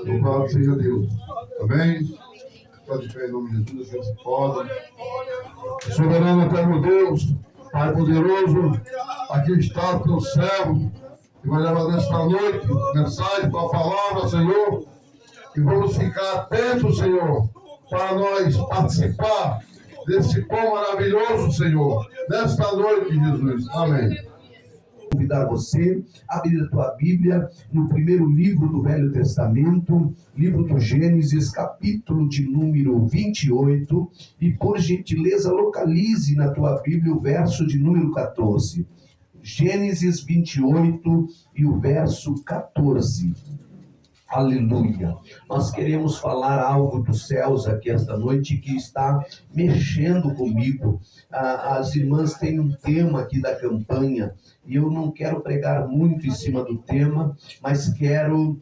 Louvado seja Deus. Amém? Pode fé em nome de Jesus, Deus que pode. Soberano eterno Deus, Pai poderoso, aqui está o teu servo, que vai levar nesta noite mensagem, tua palavra, Senhor, e vamos ficar atentos, Senhor, para nós participar desse pão maravilhoso, Senhor, nesta noite, Jesus. Amém. Convidar você a abrir a tua Bíblia no primeiro livro do Velho Testamento, livro do Gênesis, capítulo de número 28, e por gentileza localize na tua Bíblia o verso de número 14. Gênesis 28 e o verso 14. Aleluia. Nós queremos falar algo dos céus aqui esta noite que está mexendo comigo. As irmãs têm um tema aqui da campanha e eu não quero pregar muito em cima do tema, mas quero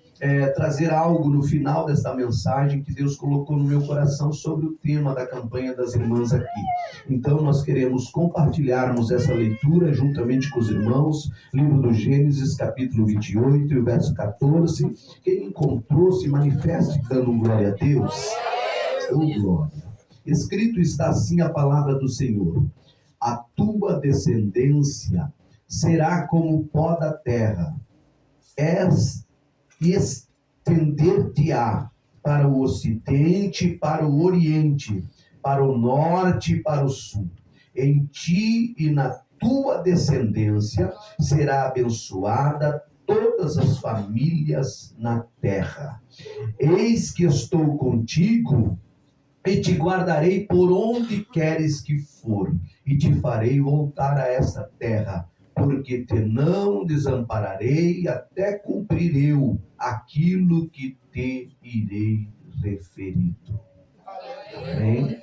trazer algo no final desta mensagem que Deus colocou no meu coração sobre o tema da campanha das irmãs aqui. Então nós queremos compartilharmos essa leitura juntamente com os irmãos, livro do Gênesis, capítulo 28 e o verso 14. Quem encontrou, se manifeste dando glória a Deus. Oh, glória. Escrito está assim a palavra do Senhor: a tua descendência será como o pó da terra, estender-te-á para o ocidente, para o oriente, para o norte e para o sul. Em ti e na tua descendência será abençoada todas as famílias na terra. Eis que estou contigo e te guardarei por onde queres que for, e te farei voltar a esta terra, porque te não desampararei até cumprir eu aquilo que te irei referido. Amém?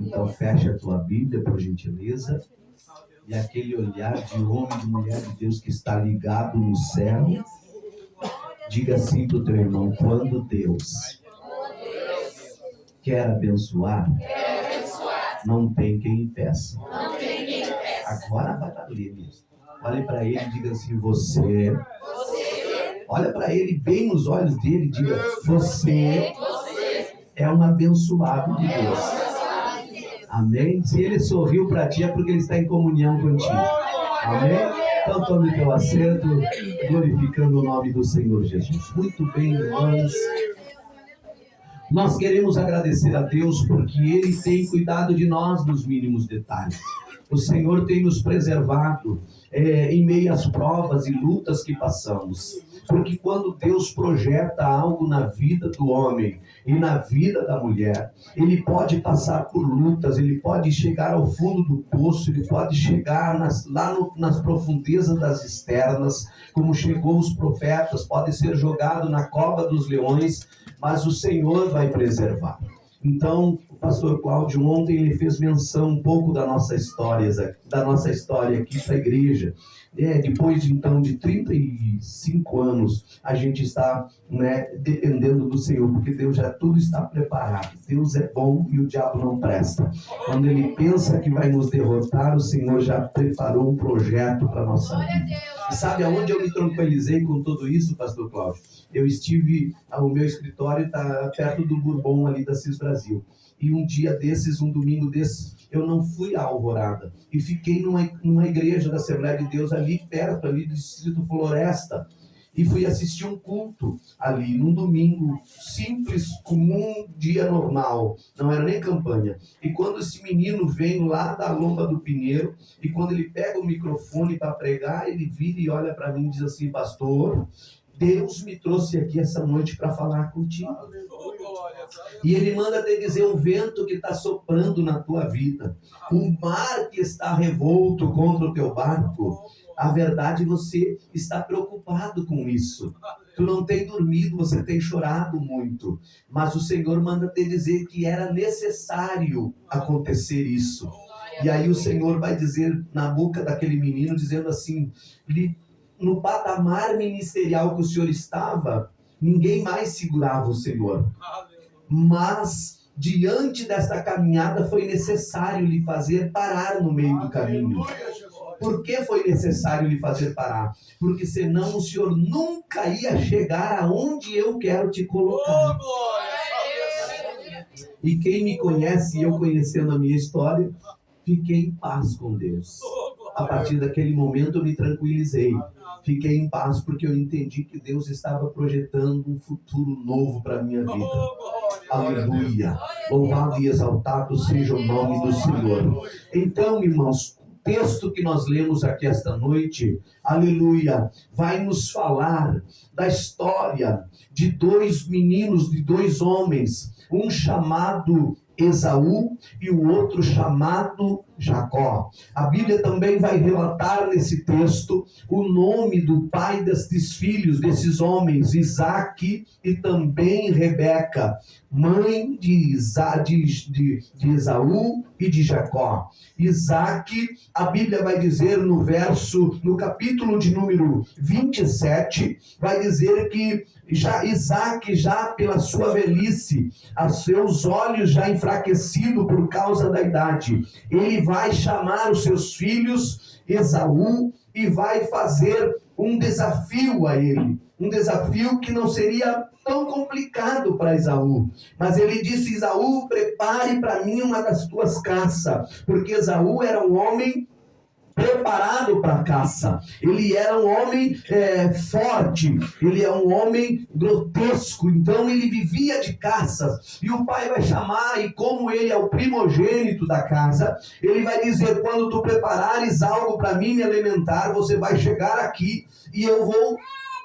Então fecha a tua Bíblia, por gentileza, e aquele olhar de homem e mulher de Deus que está ligado no céu, diga assim para o teu irmão: quando Deus quer abençoar, não tem quem impeça. Agora vai valer mesmo. Olhe para ele e diga assim: você. Olha para ele bem nos olhos dele e diga: você é um abençoado de Deus. Amém? Se ele sorriu para ti é porque ele está em comunhão contigo. Amém? Então tome o teu assento, glorificando o nome do Senhor Jesus. Muito bem, irmãos. Nós queremos agradecer a Deus porque Ele tem cuidado de nós nos mínimos detalhes. O Senhor tem nos preservado em meio às provas e lutas que passamos. Porque quando Deus projeta algo na vida do homem e na vida da mulher, Ele pode passar por lutas, Ele pode chegar ao fundo do poço, Ele pode chegar nas profundezas das externas, como chegou os profetas, pode ser jogado na cova dos leões, mas o Senhor vai preservar. Então, o pastor Cláudio ontem ele fez menção um pouco da nossa história aqui para a igreja. Depois então de 35 anos, a gente está dependendo do Senhor, porque Deus já tudo está preparado. Deus é bom e o diabo não presta. Quando ele pensa que vai nos derrotar, o Senhor já preparou um projeto para a nossa vida. E sabe aonde eu me tranquilizei com tudo isso, pastor Cláudio? Eu estive, o meu escritório está perto do Bourbon ali da CIS Brasil. E um dia desses, um domingo desses, eu não fui à Alvorada. E fiquei numa igreja da Assembleia de Deus ali perto, ali do Distrito Floresta. E fui assistir um culto ali, num domingo simples, comum, dia normal. Não era nem campanha. E quando esse menino vem lá da Lomba do Pinheiro, e quando ele pega o microfone para pregar, ele vira e olha para mim e diz assim: pastor, Deus me trouxe aqui essa noite para falar contigo. E ele manda te dizer: o vento que está soprando na tua vida, o mar que está revolto contra o teu barco, a verdade, você está preocupado com isso. Tu não tem dormido, você tem chorado muito. Mas o Senhor manda te dizer que era necessário acontecer isso. E aí o Senhor vai dizer na boca daquele menino, dizendo assim: no patamar ministerial que o Senhor estava, ninguém mais segurava o Senhor. Mas diante desta caminhada foi necessário lhe fazer parar no meio do caminho. Por que foi necessário lhe fazer parar? Porque senão o Senhor nunca ia chegar aonde eu quero te colocar. E quem me conhece, e eu conhecendo a minha história, fiquei em paz com Deus. A partir daquele momento eu me tranquilizei. Fiquei em paz porque eu entendi que Deus estava projetando um futuro novo para a minha vida. Aleluia. Louvado e exaltado seja o nome do Senhor. Então, irmãos, o texto que nós lemos aqui esta noite, aleluia, vai nos falar da história de dois meninos, de dois homens, um chamado Esaú e o outro chamado Jacó. A Bíblia também vai relatar nesse texto o nome do pai destes filhos, desses homens, Isaque e também Rebeca, mãe de Esaú e de Jacó. Isaque, a Bíblia vai dizer no capítulo de número 27, vai dizer que Isaque, já pela sua velhice, a seus olhos já enfraquecido por causa da idade, ele vai chamar os seus filhos, Esaú, e vai fazer um desafio a ele. Um desafio que não seria tão complicado para Esaú. Mas ele disse: Esaú, prepare para mim uma das tuas caças. Porque Esaú era um homem preparado para a caça. Ele era um homem forte, ele é um homem grotesco, então ele vivia de caças. E o pai vai chamar, e como ele é o primogênito da casa, ele vai dizer: quando tu preparares algo para mim me alimentar, você vai chegar aqui e eu vou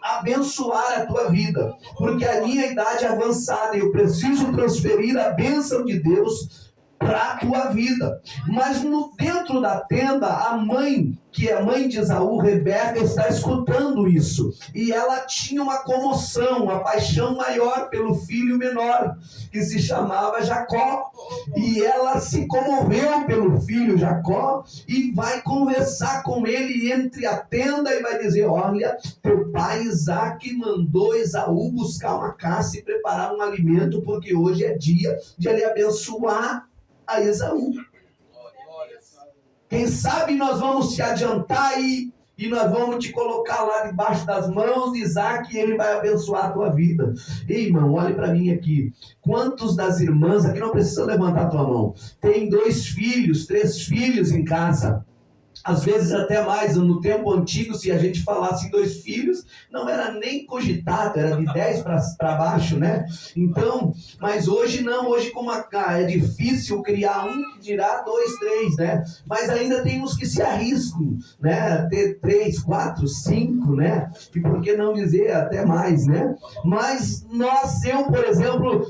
abençoar a tua vida, porque a minha idade é avançada e eu preciso transferir a bênção de Deus para a tua vida. Mas dentro da tenda, a mãe, que é mãe de Esaú, Rebeca, está escutando isso. E ela tinha uma comoção, uma paixão maior pelo filho menor, que se chamava Jacó. E ela se comoveu pelo filho Jacó e vai conversar com ele entre a tenda e vai dizer: olha, teu pai Isaque mandou Esaú buscar uma caça e preparar um alimento, porque hoje é dia de ele abençoar a Esaú. Quem sabe nós vamos se adiantar e nós vamos te colocar lá debaixo das mãos de Isaque e ele vai abençoar a tua vida. Ei, irmão, olhe para mim aqui. Quantos das irmãs aqui, não precisa levantar a tua mão, tem 2 filhos, 3 filhos em casa? Às vezes até mais. No tempo antigo, se a gente falasse em 2 filhos, não era nem cogitado, era de 10 para baixo, né? Então, mas hoje não, hoje como é difícil criar um, que dirá 2, 3, né? Mas ainda tem uns que se arriscam, né? Ter 3, 4, 5, né? E por que não dizer até mais, né? Mas eu, por exemplo,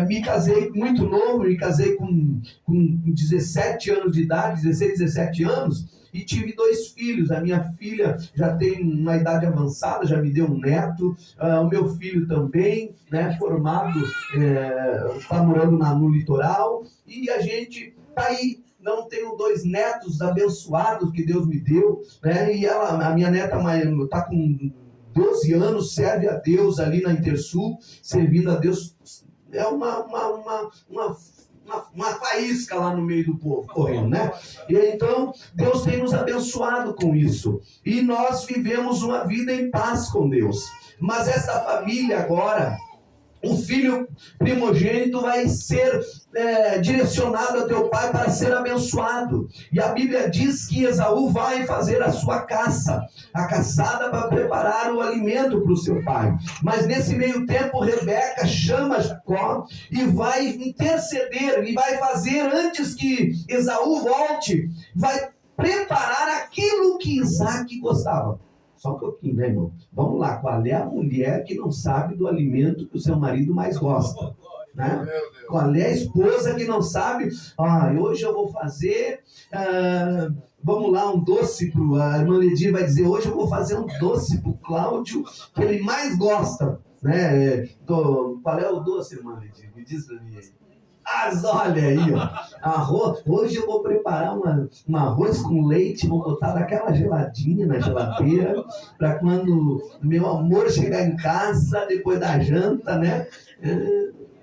me casei muito novo, me casei com 17 anos de idade, 16, 17 anos, e tive 2 filhos. A minha filha já tem uma idade avançada, já me deu um neto. O meu filho também, né, formado, está morando no litoral. E a gente está aí. Não tenho 2 netos abençoados que Deus me deu, né? E a minha neta está com 12 anos, serve a Deus ali na Intersul, servindo a Deus. É uma faísca lá no meio do povo, correndo, né? E então, Deus tem nos abençoado com isso. E nós vivemos uma vida em paz com Deus. Mas essa família agora, o filho primogênito vai ser direcionado a teu pai para ser abençoado. E a Bíblia diz que Esaú vai fazer a sua caça, a caçada para preparar o alimento para o seu pai. Mas nesse meio tempo, Rebeca chama Jacó e vai interceder, e vai fazer, antes que Esaú volte, vai preparar aquilo que Isaque gostava. Só um pouquinho, né, irmão? Vamos lá, qual é a mulher que não sabe do alimento que o seu marido mais gosta? Né? Qual é a esposa que não sabe? Hoje eu vou fazer, vamos lá, um doce a irmã Ledir vai dizer: hoje eu vou fazer um doce pro Cláudio que ele mais gosta, né? Qual é o doce, irmã Ledir? Me diz pra mim aí. Olha aí, ó. Arroz. Hoje eu vou preparar um arroz com leite, vou botar daquela geladinha na geladeira, para quando meu amor chegar em casa, depois da janta, né?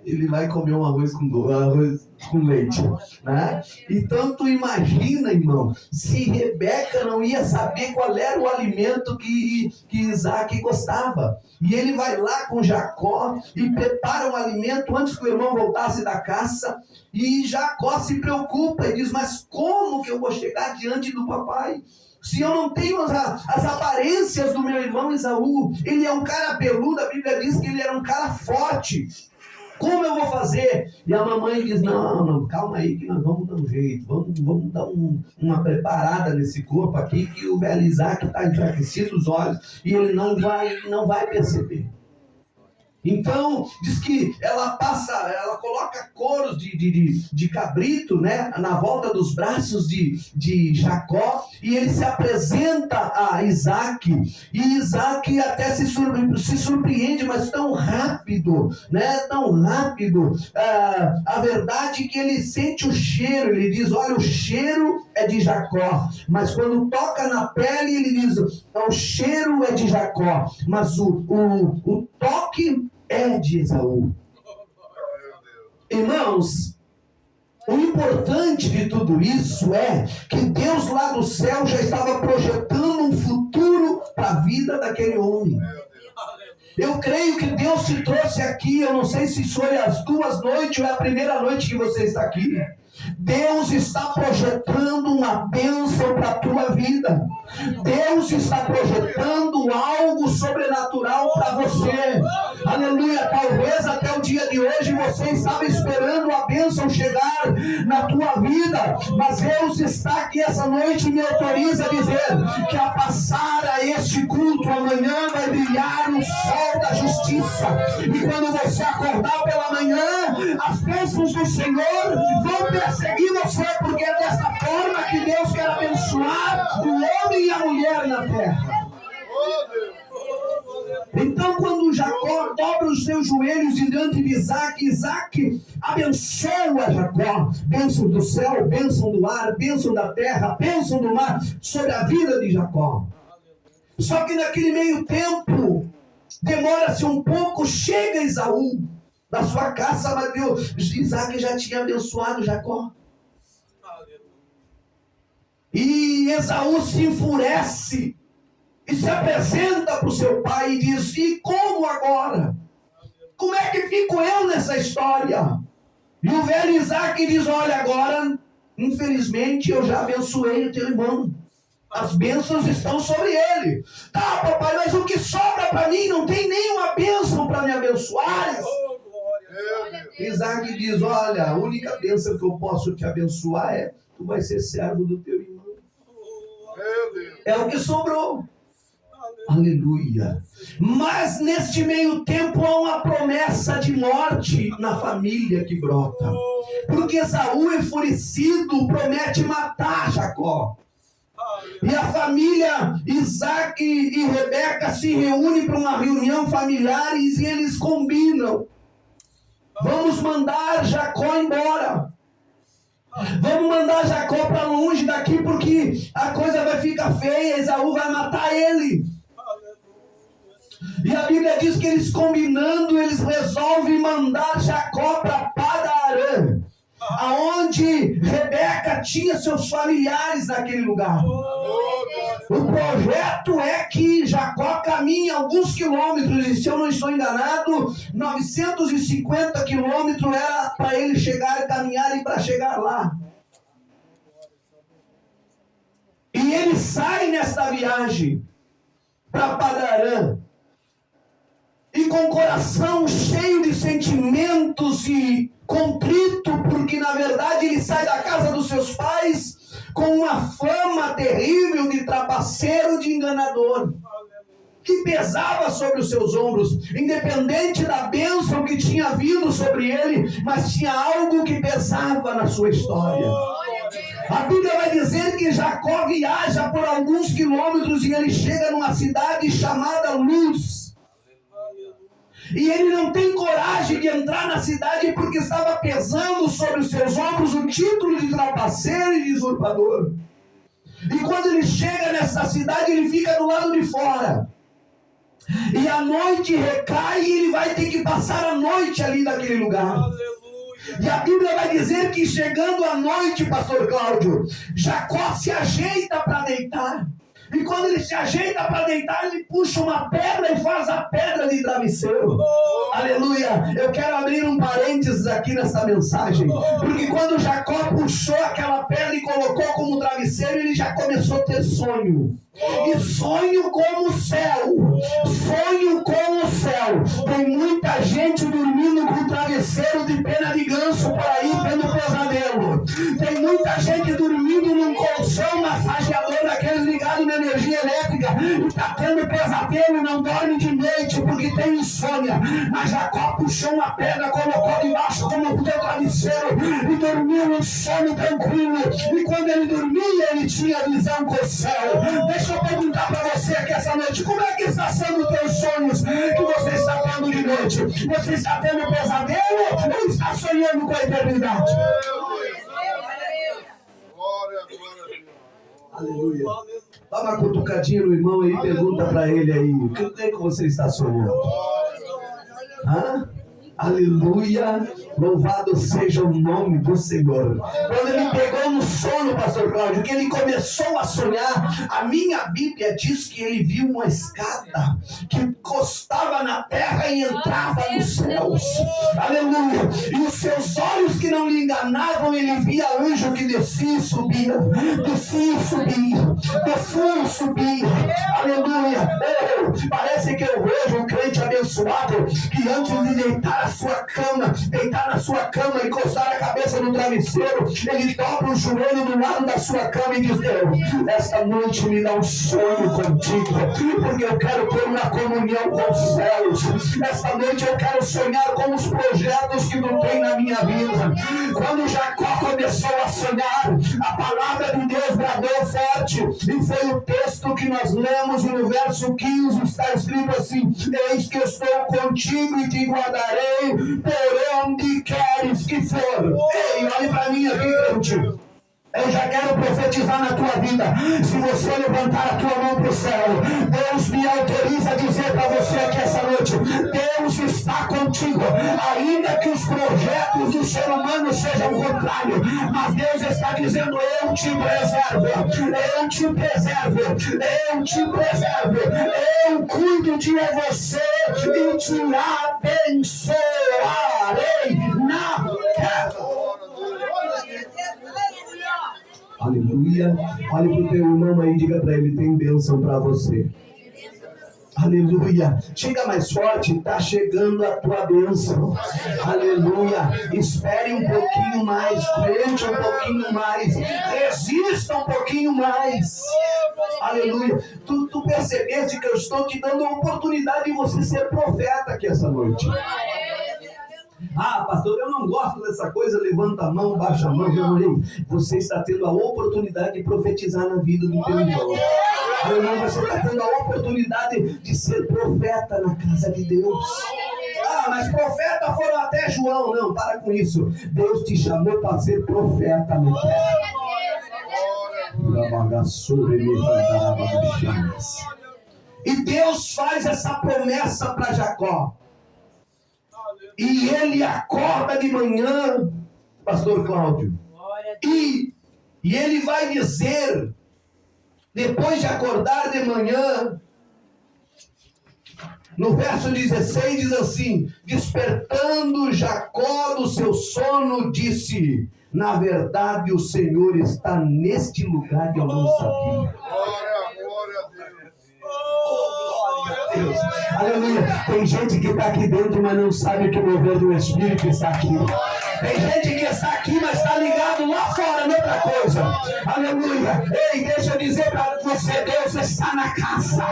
ele vai comer um arroz com leite, né? Então tu imagina, irmão, se Rebeca não ia saber qual era o alimento que Isaac gostava. E ele vai lá com Jacó e prepara um alimento antes que o irmão voltasse da caça. E Jacó se preocupa e diz: mas como que eu vou chegar diante do papai se eu não tenho as aparências do meu irmão Esaú? Ele é um cara peludo, a Bíblia diz que ele era um cara forte. Como eu vou fazer? E a mamãe diz: não, calma aí que nós vamos dar um jeito, vamos dar uma preparada nesse corpo aqui, que o velho Isaac está enfraquecido os olhos e ele não vai perceber. Então, diz que ela coloca coros de cabrito, né, na volta dos braços de Jacó, e ele se apresenta a Isaac, e Isaac até se surpreende, mas tão rápido, né, tão rápido. A verdade é que ele sente o cheiro, ele diz: olha, o cheiro é de Jacó, mas quando toca na pele, ele diz: o cheiro é de Jacó, mas o toque é de Esaú. Irmãos, o importante de tudo isso é que Deus lá do céu já estava projetando um futuro para a vida daquele homem. Eu creio que Deus te trouxe aqui, eu não sei se foi as 2 noites ou é a primeira noite que você está aqui. Deus está projetando uma bênção para a tua vida. Deus está projetando algo sobrenatural para você. Aleluia. Talvez até o dia de hoje você estava esperando a bênção chegar na tua vida, mas Deus está aqui essa noite e me autoriza a dizer que a passar a este culto amanhã vai brilhar o sol da justiça, e quando você acordar pela manhã, as bênçãos do Senhor vão perseguir você, porque é dessa forma que Deus quer abençoar o homem e a mulher na terra. Então, quando Jacó dobra os seus joelhos diante de Isaac, Isaac abençoa Jacó. Bênção do céu, bênção do ar, bênção da terra, bênção do mar, sobre a vida de Jacó. Só que naquele meio tempo, demora-se um pouco, chega Esaú da sua caça, mas Deus, Isaac já tinha abençoado Jacó. E Esaú se enfurece e se apresenta para o seu pai e diz: e como agora? Como é que fico eu nessa história? E o velho Isaac diz: olha, agora, infelizmente, eu já abençoei o teu irmão. As bênçãos estão sobre ele. Tá, papai, mas o que sobra para mim? Não tem nenhuma bênção para me abençoar. Isaac diz: olha, a única bênção que eu posso te abençoar é: tu vai ser servo do teu irmão. É o que sobrou. Aleluia. Mas neste meio tempo há uma promessa de morte na família que brota, porque Esaú, enfurecido, promete matar Jacó. E a família Isaac e Rebeca se reúnem para uma reunião familiar e eles combinam: vamos mandar Jacó embora. Vamos mandar Jacó para longe daqui, porque a coisa vai ficar feia. Esaú vai matar ele. E a Bíblia diz que eles combinando, eles resolvem mandar Jacó para Padan-Aram, aonde Rebeca tinha seus familiares naquele lugar. O projeto é que Jacó caminha alguns quilômetros, e se eu não estou enganado, 950 quilômetros era para ele chegar e caminhar e para chegar lá. E ele sai nesta viagem para Padan-Aram, e com o coração cheio de sentimentos e contrito, porque na verdade ele sai da casa dos seus pais com uma fama terrível de trapaceiro, de enganador, que pesava sobre os seus ombros, independente da bênção que tinha vindo sobre ele, mas tinha algo que pesava na sua história. A Bíblia vai dizer que Jacó viaja por alguns quilômetros e ele chega numa cidade chamada Luz. E ele não tem coragem de entrar na cidade porque estava pesando sobre os seus ombros o título de trapaceiro e de usurpador. E quando ele chega nessa cidade, ele fica do lado de fora. E a noite recai e ele vai ter que passar a noite ali naquele lugar. E a Bíblia vai dizer que chegando à noite, pastor Cláudio, Jacó se ajeita para deitar. E quando ele se ajeita para deitar, ele puxa uma pedra e faz a pedra de travesseiro. Aleluia! Eu quero abrir um parênteses aqui nessa mensagem. Porque quando Jacó puxou aquela pedra e colocou como travesseiro, ele já começou a ter sonho. E sonho como o céu. Sonho como o céu. Tem muita gente dormindo com travesseiro de pena de ganso por aí, tendo pesadelo. Tem muita gente dormindo num colchão massageador daqueles ligados na energia elétrica e está tendo pesadelo e não dorme de noite porque tem insônia. Mas Jacó puxou uma pedra, colocou debaixo como o teu travesseiro e dormiu num sono tranquilo. E quando ele dormia, ele tinha visão com o céu. Deixa eu perguntar para você aqui essa noite, como é que está sendo os teus sonhos que você está tendo de noite? Você está tendo pesadelo ou está sonhando com a eternidade? Aleluia. Dá uma cutucadinha no irmão aí e pergunta para ele aí, o que é que você está sonhando? Hã? Aleluia, louvado seja o nome do Senhor. Quando ele pegou no sono, pastor Cláudio, que ele começou a sonhar, a minha Bíblia diz que ele viu uma escada que encostava na terra e entrava nos céus. Aleluia. E os seus olhos que não lhe enganavam, ele via anjo que descia e subia, descia e subia, descia e subia. Aleluia. Parece que eu vejo um crente abençoado que antes de deitar deitar na sua cama, encostar a cabeça no travesseiro, ele dobra o joelho do lado da sua cama e diz: Deus, esta noite me dá um sonho contigo, porque eu quero ter uma comunhão com os céus. Esta noite eu quero sonhar com os projetos que não tem na minha vida. Quando Jacó começou a sonhar, a palavra de Deus bradou forte, e foi o texto que nós lemos, e no verso 15 está escrito assim: eis que estou contigo e te guardarei por onde queres que for. Ei, olhe para mim aqui, crente. Eu já quero profetizar na tua vida. Se você levantar a tua mão para o céu, Deus me autoriza a dizer para você aqui essa noite: Deus está contigo. Ainda que os projetos do ser humano sejam contrários, mas Deus está dizendo: eu te preservo, eu te preservo, eu te preservo, eu cuido de você e te abençoarei na terra. Aleluia. Olhe para o teu irmão aí e diga para ele: tem bênção para você. Aleluia. Chega mais forte, está chegando a tua bênção. Aleluia. Espere um pouquinho mais, crente um pouquinho mais, resista um pouquinho mais. Aleluia. Tu percebeste que eu estou te dando a oportunidade de você ser profeta aqui essa noite. Ah, pastor, eu não gosto dessa coisa, levanta a mão, baixa a mão. Você está tendo a oportunidade de profetizar na vida do teu irmão. Você está tendo a oportunidade de ser profeta na casa de Deus. Ah, mas profeta foram até João. Não, para com isso. Deus te chamou para ser profeta no terra. E Deus faz essa promessa para Jacó. E ele acorda de manhã, pastor Cláudio, e ele vai dizer, depois de acordar de manhã, no verso 16 diz assim: despertando Jacó do seu sono, disse: na verdade o Senhor está neste lugar que eu não sabia. Deus. Aleluia. Tem gente que está aqui dentro, mas não sabe que o mover do Espírito está aqui. Tem gente que está aqui, mas está ligado lá fora, noutra coisa. Aleluia. Ei, deixa eu dizer para você: Deus está na casa.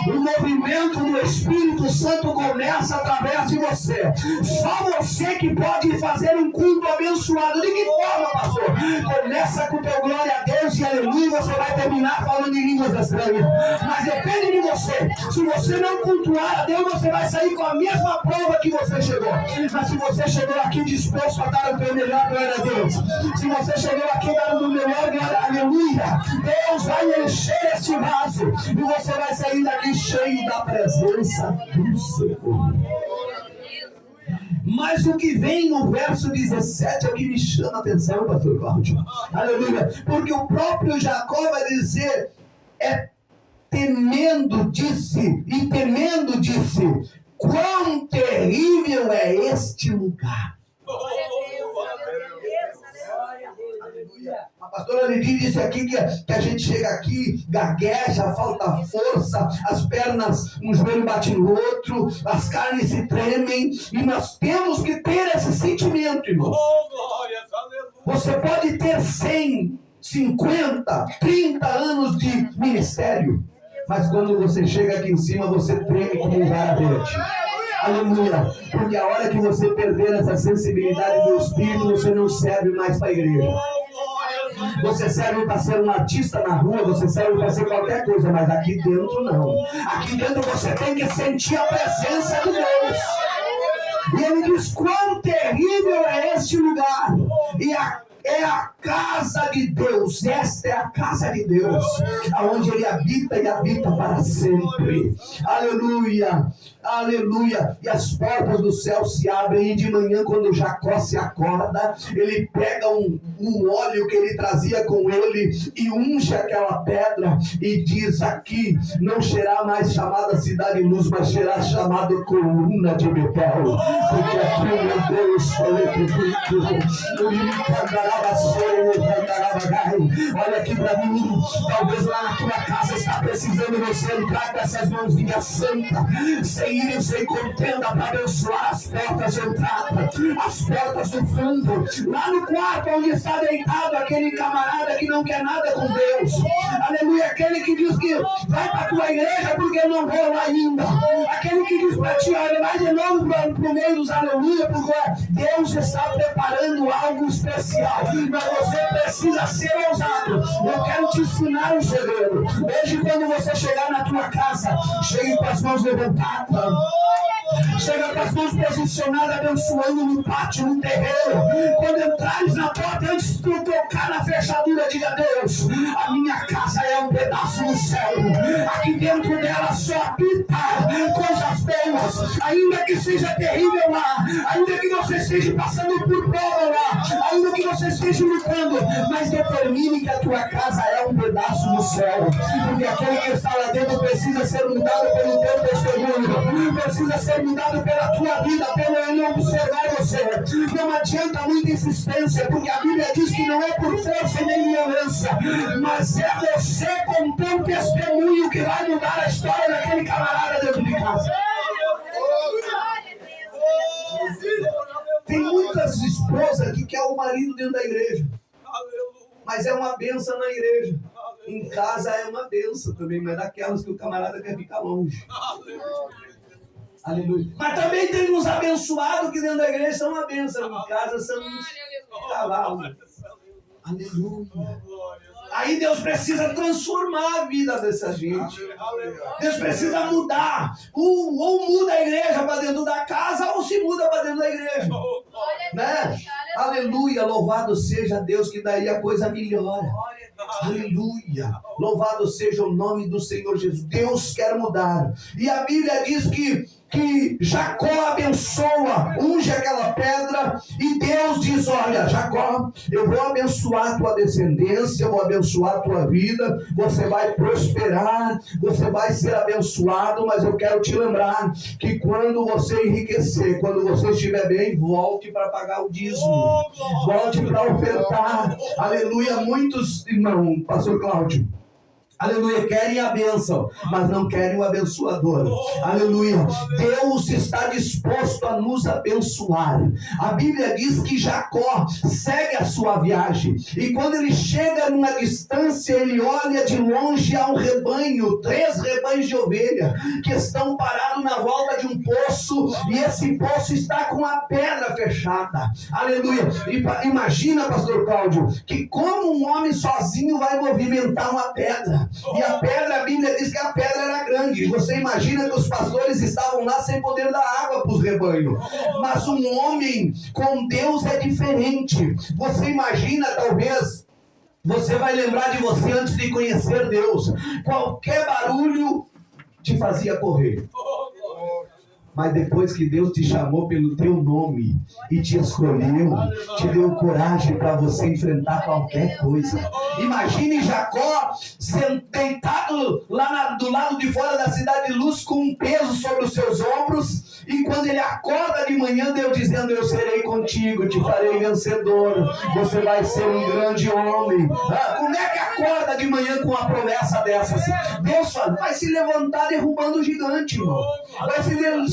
O movimento do Espírito Santo começa através de você. Só você que pode fazer um culto abençoado. De que forma, pastor? Começa com teu glória a Deus e aleluia, você vai terminar falando em línguas estranhas. Mas depende de você. Se você não cultuar a Deus, você vai sair com a mesma prova que você chegou. Mas se você chegou aqui disposto a dar o teu melhor, glória a Deus. Se você chegou aqui dando o melhor, glória, aleluia, Deus vai encher esse vaso e você vai sair daqui cheio da presença do Senhor. Mas o que vem no verso 17 é o que me chama a atenção, pastor Cláudio. Aleluia. Porque o próprio Jacó vai dizer, temendo disse, quão terrível é este lugar. A pastora Lidia disse aqui que a gente chega aqui, gagueja, falta força, as pernas, um joelho bate no outro, as carnes se tremem, e nós temos que ter esse sentimento, irmão. Você pode ter 100, 50, 30 anos de ministério, mas quando você chega aqui em cima, você treme como um vara verde. Aleluia, porque a hora que você perder essa sensibilidade do Espírito, você não serve mais para a igreja. Você serve para ser um artista na rua, você serve para ser qualquer coisa, mas aqui dentro não. Aqui dentro você tem que sentir a presença de Deus. E ele diz, quão terrível é este lugar. E é a casa de Deus, esta é a casa de Deus, aonde ele habita e habita para sempre. Aleluia, aleluia. E as portas do céu se abrem, e de manhã, quando Jacó se acorda, ele pega um óleo que ele trazia com ele e unge aquela pedra e diz, aqui não será mais chamada Cidade Luz, mas será chamada Coluna de Betel, porque aqui o meu Deus olha aqui para mim, talvez lá na tua casa está precisando você entrar com essas mãozinhas santas, sem ir sem contenda, para abençoar as portas de entrada, as portas do fundo, lá no quarto onde está deitado aquele camarada que não quer nada com Deus, aleluia, aquele que diz que vai para a tua igreja porque não vou lá ainda, aquele que diz para ti, olha, vai de novo para o meio dos aleluia, porque Deus está preparando algo especial, mas você precisa ser ousado. Eu quero te ensinar um segredo. Hoje, quando você chegar na tua casa, chegue com as mãos levantadas, chega com as mãos posicionadas, abençoando no pátio, no terreiro. Quando entrares na porta, antes de tu tocar na fechadura, diga, Deus, a minha casa é um pedaço do céu. Aqui dentro dela só habita coisas boas, ainda que seja terrível lá, ainda que você esteja passando por prova lá, ainda que você esteja lutando, mas determine que a tua casa é um pedaço do céu, porque aquele que está lá dentro precisa ser mudado pelo teu testemunho, precisa ser mudado pela tua vida, pelo ele observar você. Não adianta muita insistência, porque a Bíblia diz que não é por força nem violência, mas é você com teu testemunho que vai mudar a história daquele camarada dentro de casa. Tem muitas esposas que querem o marido dentro da igreja, mas é uma benção na igreja. Em casa é uma benção também, mas daquelas que o camarada quer ficar longe. Aleluia. Mas também tem uns abençoados que dentro da igreja são uma benção, em casa são uns cavalos. Aleluia. Aí Deus precisa transformar a vida dessa gente. Deus precisa mudar. Ou muda a igreja para dentro da casa, ou se muda para dentro da igreja. Né? Aleluia. Louvado seja Deus, que daí a coisa melhora. Aleluia. Louvado seja o nome do Senhor Jesus. Deus quer mudar. E a Bíblia diz que Jacó abençoa, unge aquela pedra, e Deus diz, olha, Jacó, eu vou abençoar a tua descendência, eu vou abençoar a tua vida, você vai prosperar, você vai ser abençoado, mas eu quero te lembrar que quando você enriquecer, quando você estiver bem, volte para pagar o dízimo, volte para ofertar. Aleluia. Muitos, irmão, pastor Cláudio, Aleluia, querem a bênção, mas não querem o abençoador. Aleluia, Deus está disposto a nos abençoar. A Bíblia diz que Jacó segue a sua viagem, e quando ele chega numa distância, ele olha de longe a um rebanho, 3 rebanhos de ovelha, que estão parados na volta de um poço, e esse poço está com a pedra fechada. Aleluia, imagina, pastor Cláudio, que como um homem sozinho vai movimentar uma pedra? E a pedra, a Bíblia diz que a pedra era grande. Você imagina que os pastores estavam lá sem poder dar água para os rebanhos. Mas um homem com Deus é diferente. Você imagina, talvez, você vai lembrar de você antes de conhecer Deus. Qualquer barulho te fazia correr. Mas depois que Deus te chamou pelo teu nome e te escolheu, te deu coragem para você enfrentar qualquer coisa. Imagine Jacó deitado lá do lado de fora da cidade de Luz, com um peso sobre os seus ombros, e quando ele acorda de manhã, Deus dizendo: eu serei contigo, te farei vencedor, você vai ser um grande homem. Como é que acorda de manhã com uma promessa dessas? Deus fala, vai se levantar derrubando o gigante, irmão.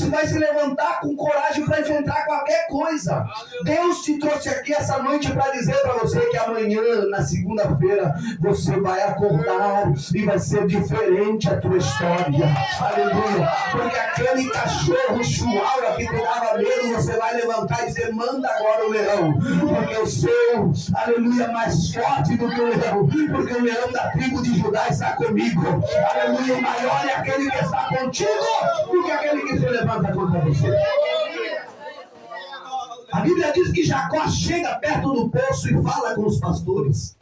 Vai se levantar com coragem para enfrentar qualquer coisa. Deus te trouxe aqui essa noite para dizer para você que amanhã, na segunda-feira, você vai acordar e vai ser diferente a tua história. Aleluia. Porque aquele cachorro chihuahua que te dava medo, você vai levantar e dizer: manda agora o leão, porque eu sou, aleluia, mais forte do que o leão, porque o leão da tribo de Judá está comigo. Aleluia. O maior é aquele que está contigo do que aquele que se levanta contra você. A Bíblia diz que Jacó chega perto do poço e fala com os pastores.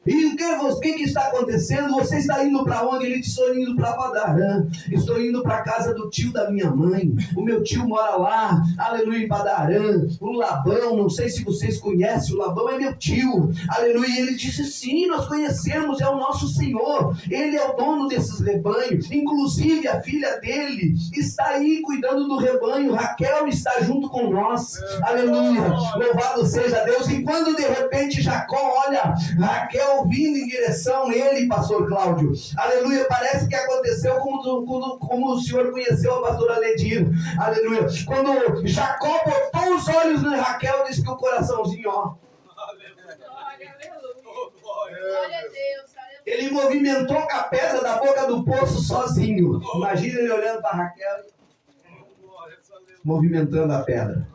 E o que está acontecendo? Você está indo para onde? Ele disse: estou indo para Padarã. Estou indo para a casa do tio da minha mãe. O meu tio mora lá, aleluia, em Padarã. O Labão, não sei se vocês conhecem, o Labão é meu tio, aleluia. E ele disse: sim, nós conhecemos, é o nosso Senhor. Ele é o dono desses rebanhos. Inclusive a filha dele está aí cuidando do rebanho. Raquel está junto com nós, aleluia. Louvado seja Deus. E quando de repente Jacó olha Raquel vindo em direção a ele, pastor Cláudio, aleluia, parece que aconteceu como o senhor conheceu a pastora Ledir, aleluia, quando Jacó botou os olhos na Raquel, disse que o coraçãozinho, ó, ele movimentou com a pedra da boca do poço sozinho. Imagina ele olhando para Raquel, movimentando a pedra.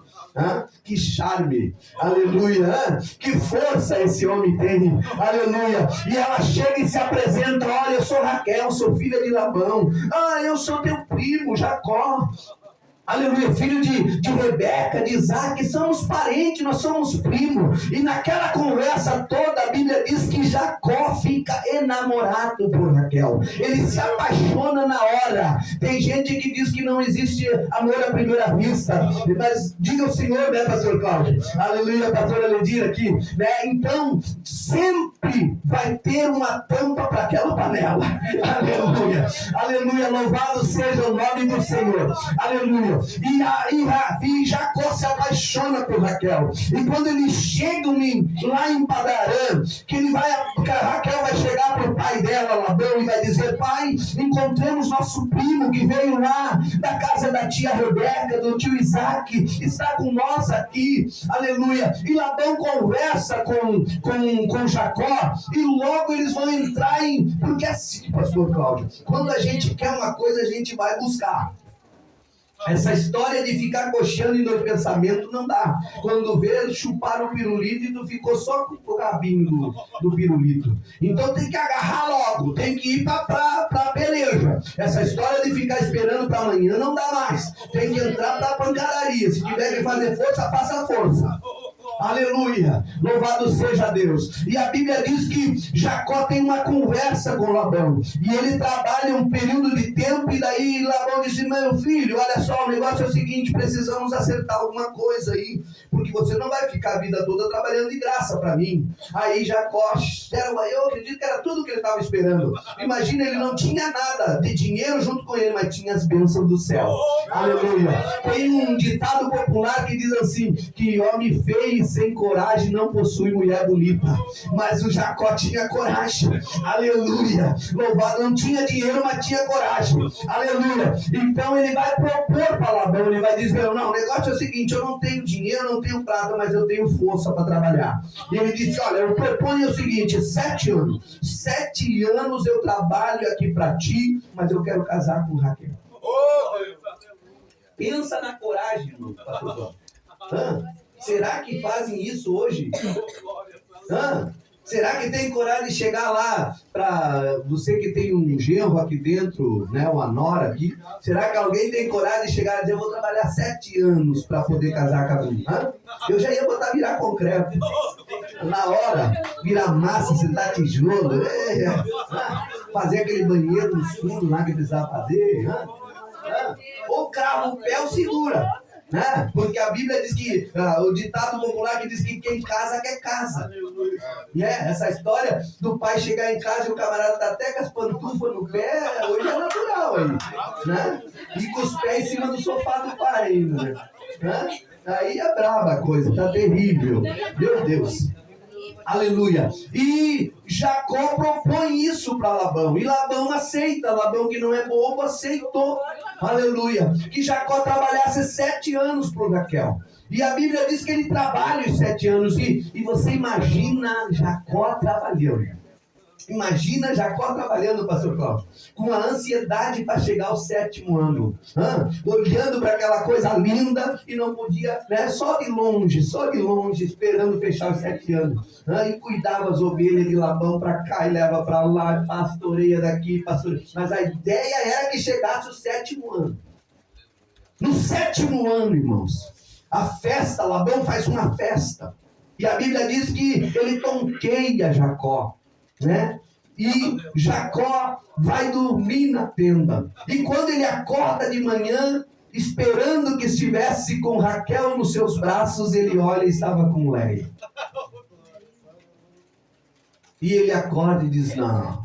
Que charme, aleluia, que força esse homem tem, aleluia. E ela chega e se apresenta: olha, eu sou Raquel, sou filha de Labão. Eu sou teu primo Jacó, aleluia, filho de Rebeca, de Isaac, somos parentes, nós somos primos. E naquela conversa toda, a Bíblia diz que Jacó fica enamorado por Raquel. Ele se apaixona na hora. Tem gente que diz que não existe amor à primeira vista, mas diga o Senhor, né, pastor Cláudio? Aleluia, pastora Ledir aqui, né? Então, sempre vai ter uma tampa para aquela panela. Aleluia, aleluia, louvado seja o nome do Senhor, aleluia. E Jacó se apaixona por Raquel. E quando eles chegam lá em Padarã, que a Raquel vai chegar para o pai dela, Labão, e vai dizer: pai, encontramos nosso primo que veio lá da casa da tia Rebeca, do tio Isaac, está com nós aqui, aleluia. E Labão conversa com Jacó, e logo eles vão entrar porque assim, pastor Cláudio, quando a gente quer uma coisa, a gente vai buscar. Essa história de ficar coxando em dois pensamentos não dá. Quando vê, chuparam o pirulito e tu ficou só com o rabinho do pirulito. Então tem que agarrar logo, tem que ir para peleja. Essa história de ficar esperando para amanhã não dá mais. Tem que entrar para pancadaria. Se tiver que fazer força, faça força. Aleluia, louvado seja Deus. E a Bíblia diz que Jacó tem uma conversa com Labão, e ele trabalha um período de tempo, e daí Labão diz: meu filho, olha só, o negócio é o seguinte, precisamos acertar alguma coisa aí, porque você não vai ficar a vida toda trabalhando de graça para mim. Aí Jacó, eu acredito que era tudo que ele estava esperando. Imagina, ele não tinha nada de dinheiro junto com ele, mas tinha as bênçãos do céu. Aleluia. Tem um ditado popular que diz assim, que homem feio e sem coragem não possui mulher bonita. Mas o Jacó tinha coragem. Aleluia. Louvado, não tinha dinheiro, mas tinha coragem. Aleluia. Então ele vai propor para Labão, ele vai dizer, não, o negócio é o seguinte, eu não tenho dinheiro, não tenho prata, mas eu tenho força para trabalhar. E ele disse, olha, eu proponho o seguinte, 7 anos. 7 anos eu trabalho aqui para ti, mas eu quero casar com Raquel. Pensa na coragem, irmão, pastor. Será que fazem isso hoje? Será que tem coragem de chegar lá para você que tem um genro aqui dentro, né, uma nora aqui? Será que alguém tem coragem de chegar e dizer, eu vou trabalhar 7 anos para poder casar com a minha? Eu já ia botar virar concreto. Na hora, virar massa, sentar tijolo, fazer aquele banheiro no fundo lá que precisava fazer. O carro, o pé o segura. Né? Porque a Bíblia diz que, o ditado popular que diz que quem casa quer casa. E essa história do pai chegar em casa e o camarada tá até com as pantufas no pé, hoje é natural aí, né? E com os pés em cima do sofá do pai ainda, né? Aí é braba a coisa, tá terrível. Meu Deus. Aleluia. E Jacó propõe isso para Labão. E Labão aceita. Labão, que não é bobo, aceitou. Aleluia. Que Jacó trabalhasse 7 anos por Raquel. E a Bíblia diz que ele trabalha os 7 anos. E você imagina Jacó trabalhando. Imagina Jacó trabalhando, pastor Cláudio, com a ansiedade para chegar ao 7º ano, olhando para aquela coisa linda e não podia, né, só de longe, esperando fechar os 7 anos, e cuidava as ovelhas de Labão para cá e leva para lá, pastoreia daqui, pastoreia. Mas a ideia era que chegasse o 7º ano. No 7º ano, irmãos, a festa, Labão faz uma festa, e a Bíblia diz que ele tonqueia Jacó, né? E Jacó vai dormir na tenda. E quando ele acorda de manhã, esperando que estivesse com Raquel nos seus braços, ele olha e estava com Léia. E ele acorda e diz, não.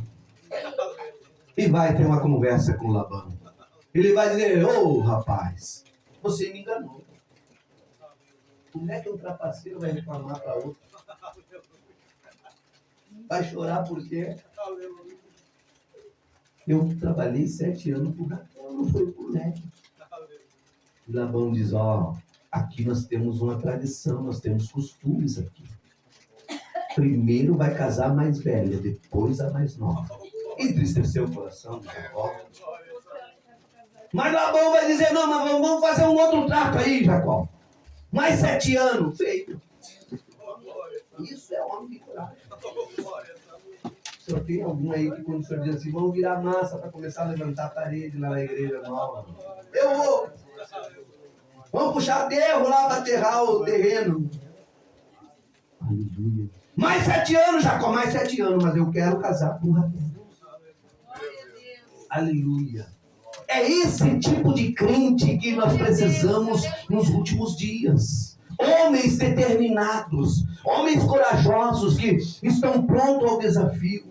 E vai ter uma conversa com Labão. Ele vai dizer, ô rapaz, você me enganou. Como é que um trapaceiro vai reclamar para outro? Vai chorar porque eu trabalhei 7 anos por Raquel, não foi por Léia. E Labão diz, aqui nós temos uma tradição, nós temos costumes aqui. Primeiro vai casar a mais velha, depois a mais nova. Entristeceu o coração de Jacó. Mas Labão vai dizer, não, mas vamos fazer um outro trato aí, Jacó. Mais 7 anos, feito. Isso é homem de coragem. O senhor tem algum aí que quando o senhor diz assim, vamos virar massa para começar a levantar a parede lá na igreja nova? Eu vou. Vamos puxar aterro lá para aterrar o terreno. Aleluia. Mais 7 anos, Jacó, mais 7 anos, mas eu quero casar com Raquel. Aleluia. É esse tipo de crente que nós precisamos nos últimos dias. Homens determinados, homens corajosos que estão prontos ao desafio.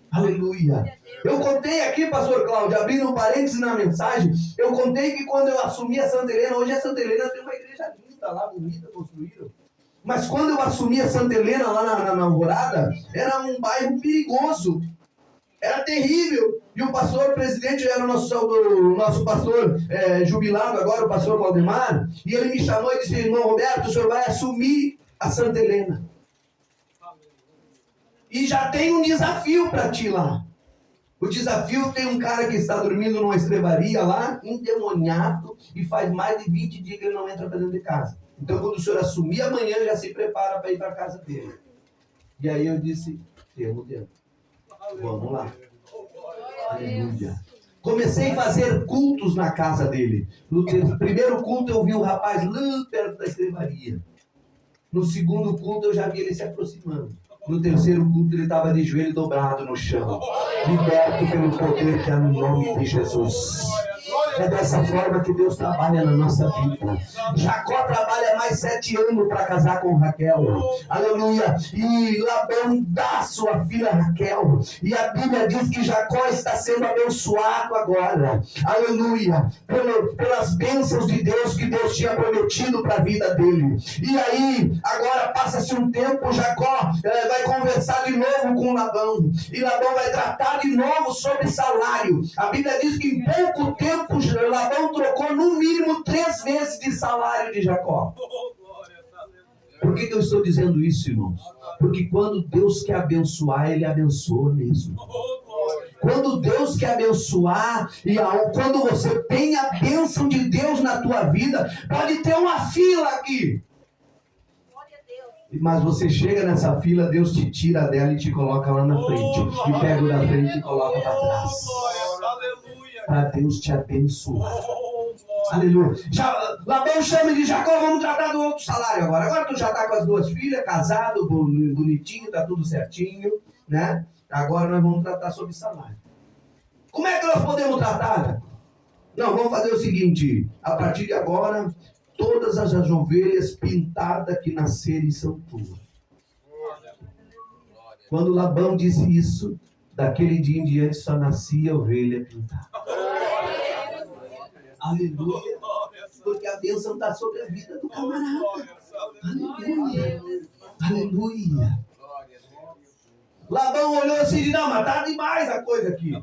Aleluia. Eu contei aqui, pastor Cláudio, abrindo um parênteses na mensagem, eu contei que quando eu assumi a Santa Helena, hoje a Santa Helena tem uma igreja linda lá, bonita, construíram. Mas quando eu assumi a Santa Helena lá na Alvorada, era um bairro perigoso. Era terrível. E o pastor presidente era o nosso pastor jubilado agora, o pastor Valdemar. E ele me chamou e disse, irmão Roberto, o senhor vai assumir a Santa Helena. E já tem um desafio para ti lá. O desafio tem um cara que está dormindo numa estrebaria lá, endemoniado, e faz mais de 20 dias que ele não entra para dentro de casa. Então quando o senhor assumir amanhã, já se prepara para ir para a casa dele. E aí eu disse, temos dentro. Vamos lá. Aleluia. Comecei a fazer cultos na casa dele. No primeiro culto eu vi o rapaz lá perto da estrebaria. No segundo culto eu já vi ele se aproximando. No terceiro culto ele estava de joelho dobrado no chão. Liberto pelo poder que é no nome de Jesus. É dessa forma que Deus trabalha na nossa vida. Jacó trabalha mais 7 anos para casar com Raquel. Aleluia. E Labão dá sua filha Raquel. E a Bíblia diz que Jacó está sendo abençoado agora. Aleluia. Pelas bênçãos de Deus que Deus tinha prometido para a vida dele. E aí, agora passa-se um tempo, Jacó vai conversar de novo com Labão. E Labão vai tratar de novo sobre salário. A Bíblia diz que em pouco tempo Labão trocou no mínimo 3 vezes de salário de Jacó. Por que eu estou dizendo isso, irmãos? Porque quando Deus quer abençoar, Ele abençoa mesmo. Quando Deus quer abençoar, e quando você tem a bênção de Deus na tua vida, pode ter uma fila aqui. Mas você chega nessa fila, Deus te tira dela e te coloca lá na frente. E pega o da frente e coloca para trás. Para Deus te abençoar. Aleluia. Labão chama de Jacó, vamos tratar do outro salário agora. Agora tu já está com as 2 filhas, casado, bonitinho, está tudo certinho, né? Agora nós vamos tratar sobre salário. Como é que nós podemos tratar? Não, vamos fazer o seguinte. A partir de agora, todas as ovelhas pintadas que nascerem são tuas. Quando Labão disse isso, daquele dia em diante só nascia ovelha pintada. Aleluia. Porque a bênção está sobre a vida do camarada. Aleluia. Aleluia. Labão olhou assim e disse, não, mas tá demais a coisa aqui.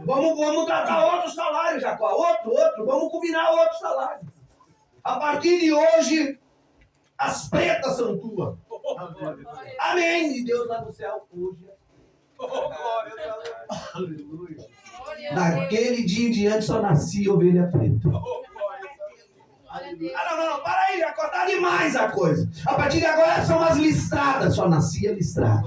Vamos tratar outro salário, Jacó. Outro. Vamos combinar outro salário. A partir de hoje, as pretas são tuas. Amém. E Deus lá no céu hoje. Aleluia. Naquele dia em diante só nascia ovelha preta. Não, para aí, Jacó, tá demais a coisa. A partir de agora são as listradas, só nascia listrada.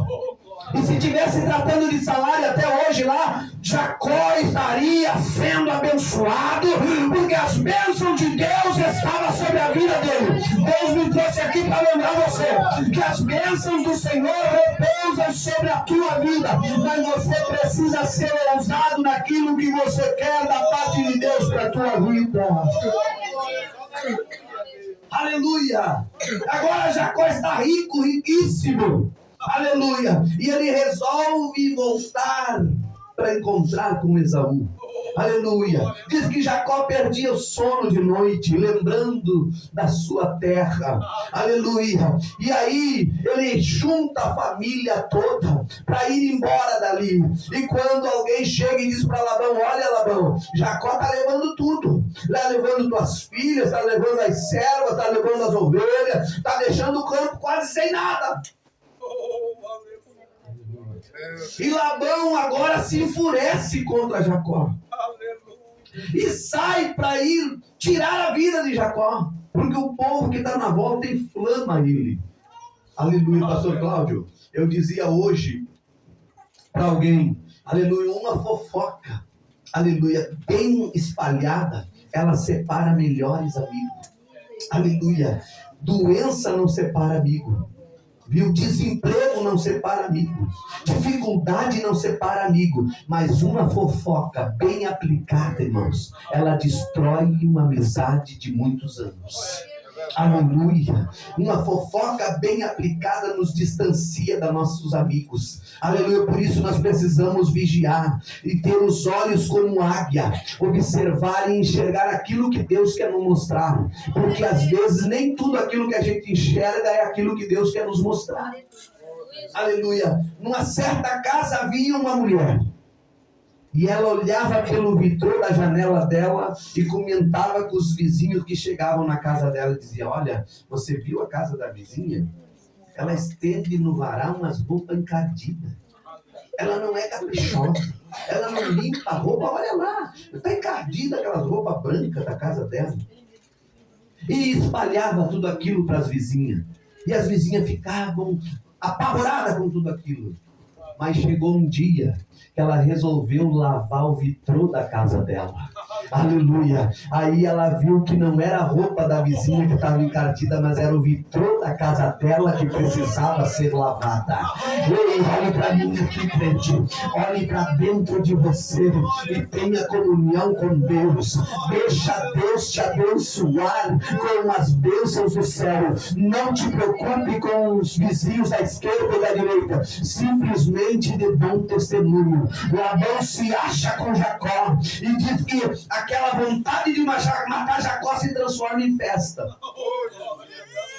E se estivesse tratando de salário até hoje lá, Jacó estaria sendo abençoado, porque as bênçãos de Deus estavam sobre a vida dele. Deus me trouxe aqui para lembrar você que as bênçãos do Senhor repousam sobre a tua vida, mas você precisa ser ousado naquilo que você quer da parte de Deus para a tua vida. Aleluia! Agora Jacó está rico, riquíssimo. Aleluia! E ele resolve voltar para encontrar com Esaú. Aleluia! Diz que Jacó perdia o sono de noite, lembrando da sua terra. Aleluia! E aí ele junta a família toda para ir embora dali. E quando alguém chega e diz para Labão, olha Labão, Jacó está levando tudo. Está levando tuas filhas, está levando as servas, está levando as ovelhas, está deixando o campo quase sem nada. E Labão agora se enfurece contra Jacó. E sai para ir tirar a vida de Jacó. Porque o povo que está na volta inflama ele. Aleluia, pastor Cláudio. Eu dizia hoje para alguém, aleluia, uma fofoca, aleluia, bem espalhada, ela separa melhores amigos. Aleluia. Doença não separa amigo. Viu? Desemprego não separa amigo. Dificuldade não separa amigo. Mas uma fofoca bem aplicada, irmãos, ela destrói uma amizade de muitos anos. Aleluia. Uma fofoca bem aplicada nos distancia dos nossos amigos. Aleluia. Por isso nós precisamos vigiar e ter os olhos como águia, observar e enxergar aquilo que Deus quer nos mostrar, porque às vezes nem tudo aquilo que a gente enxerga é aquilo que Deus quer nos mostrar. Aleluia. Numa certa casa havia uma mulher. E ela olhava pelo vitrô da janela dela e comentava com os vizinhos que chegavam na casa dela e dizia, olha, você viu a casa da vizinha? Ela estende no varal umas roupas encardidas. Ela não é caprichosa. Ela não limpa a roupa, olha lá. Está encardida aquelas roupas brancas da casa dela. E espalhava tudo aquilo para as vizinhas. E as vizinhas ficavam apavoradas com tudo aquilo. Mas chegou um dia que ela resolveu lavar o vitrô da casa dela. Aleluia. Aí ela viu que não era a roupa da vizinha que estava encardida, mas era o vitrô da casa dela que precisava ser lavada. Ei, olhe para mim aqui, crente. Olhe para dentro de você e tenha comunhão com Deus. Deixa Deus te abençoar com as bênçãos do céu. Não te preocupe com os vizinhos da esquerda e da direita. Simplesmente dê bom testemunho. Labão se acha com Jacó e diz que aquela vontade de matar Jacó se transforma em festa.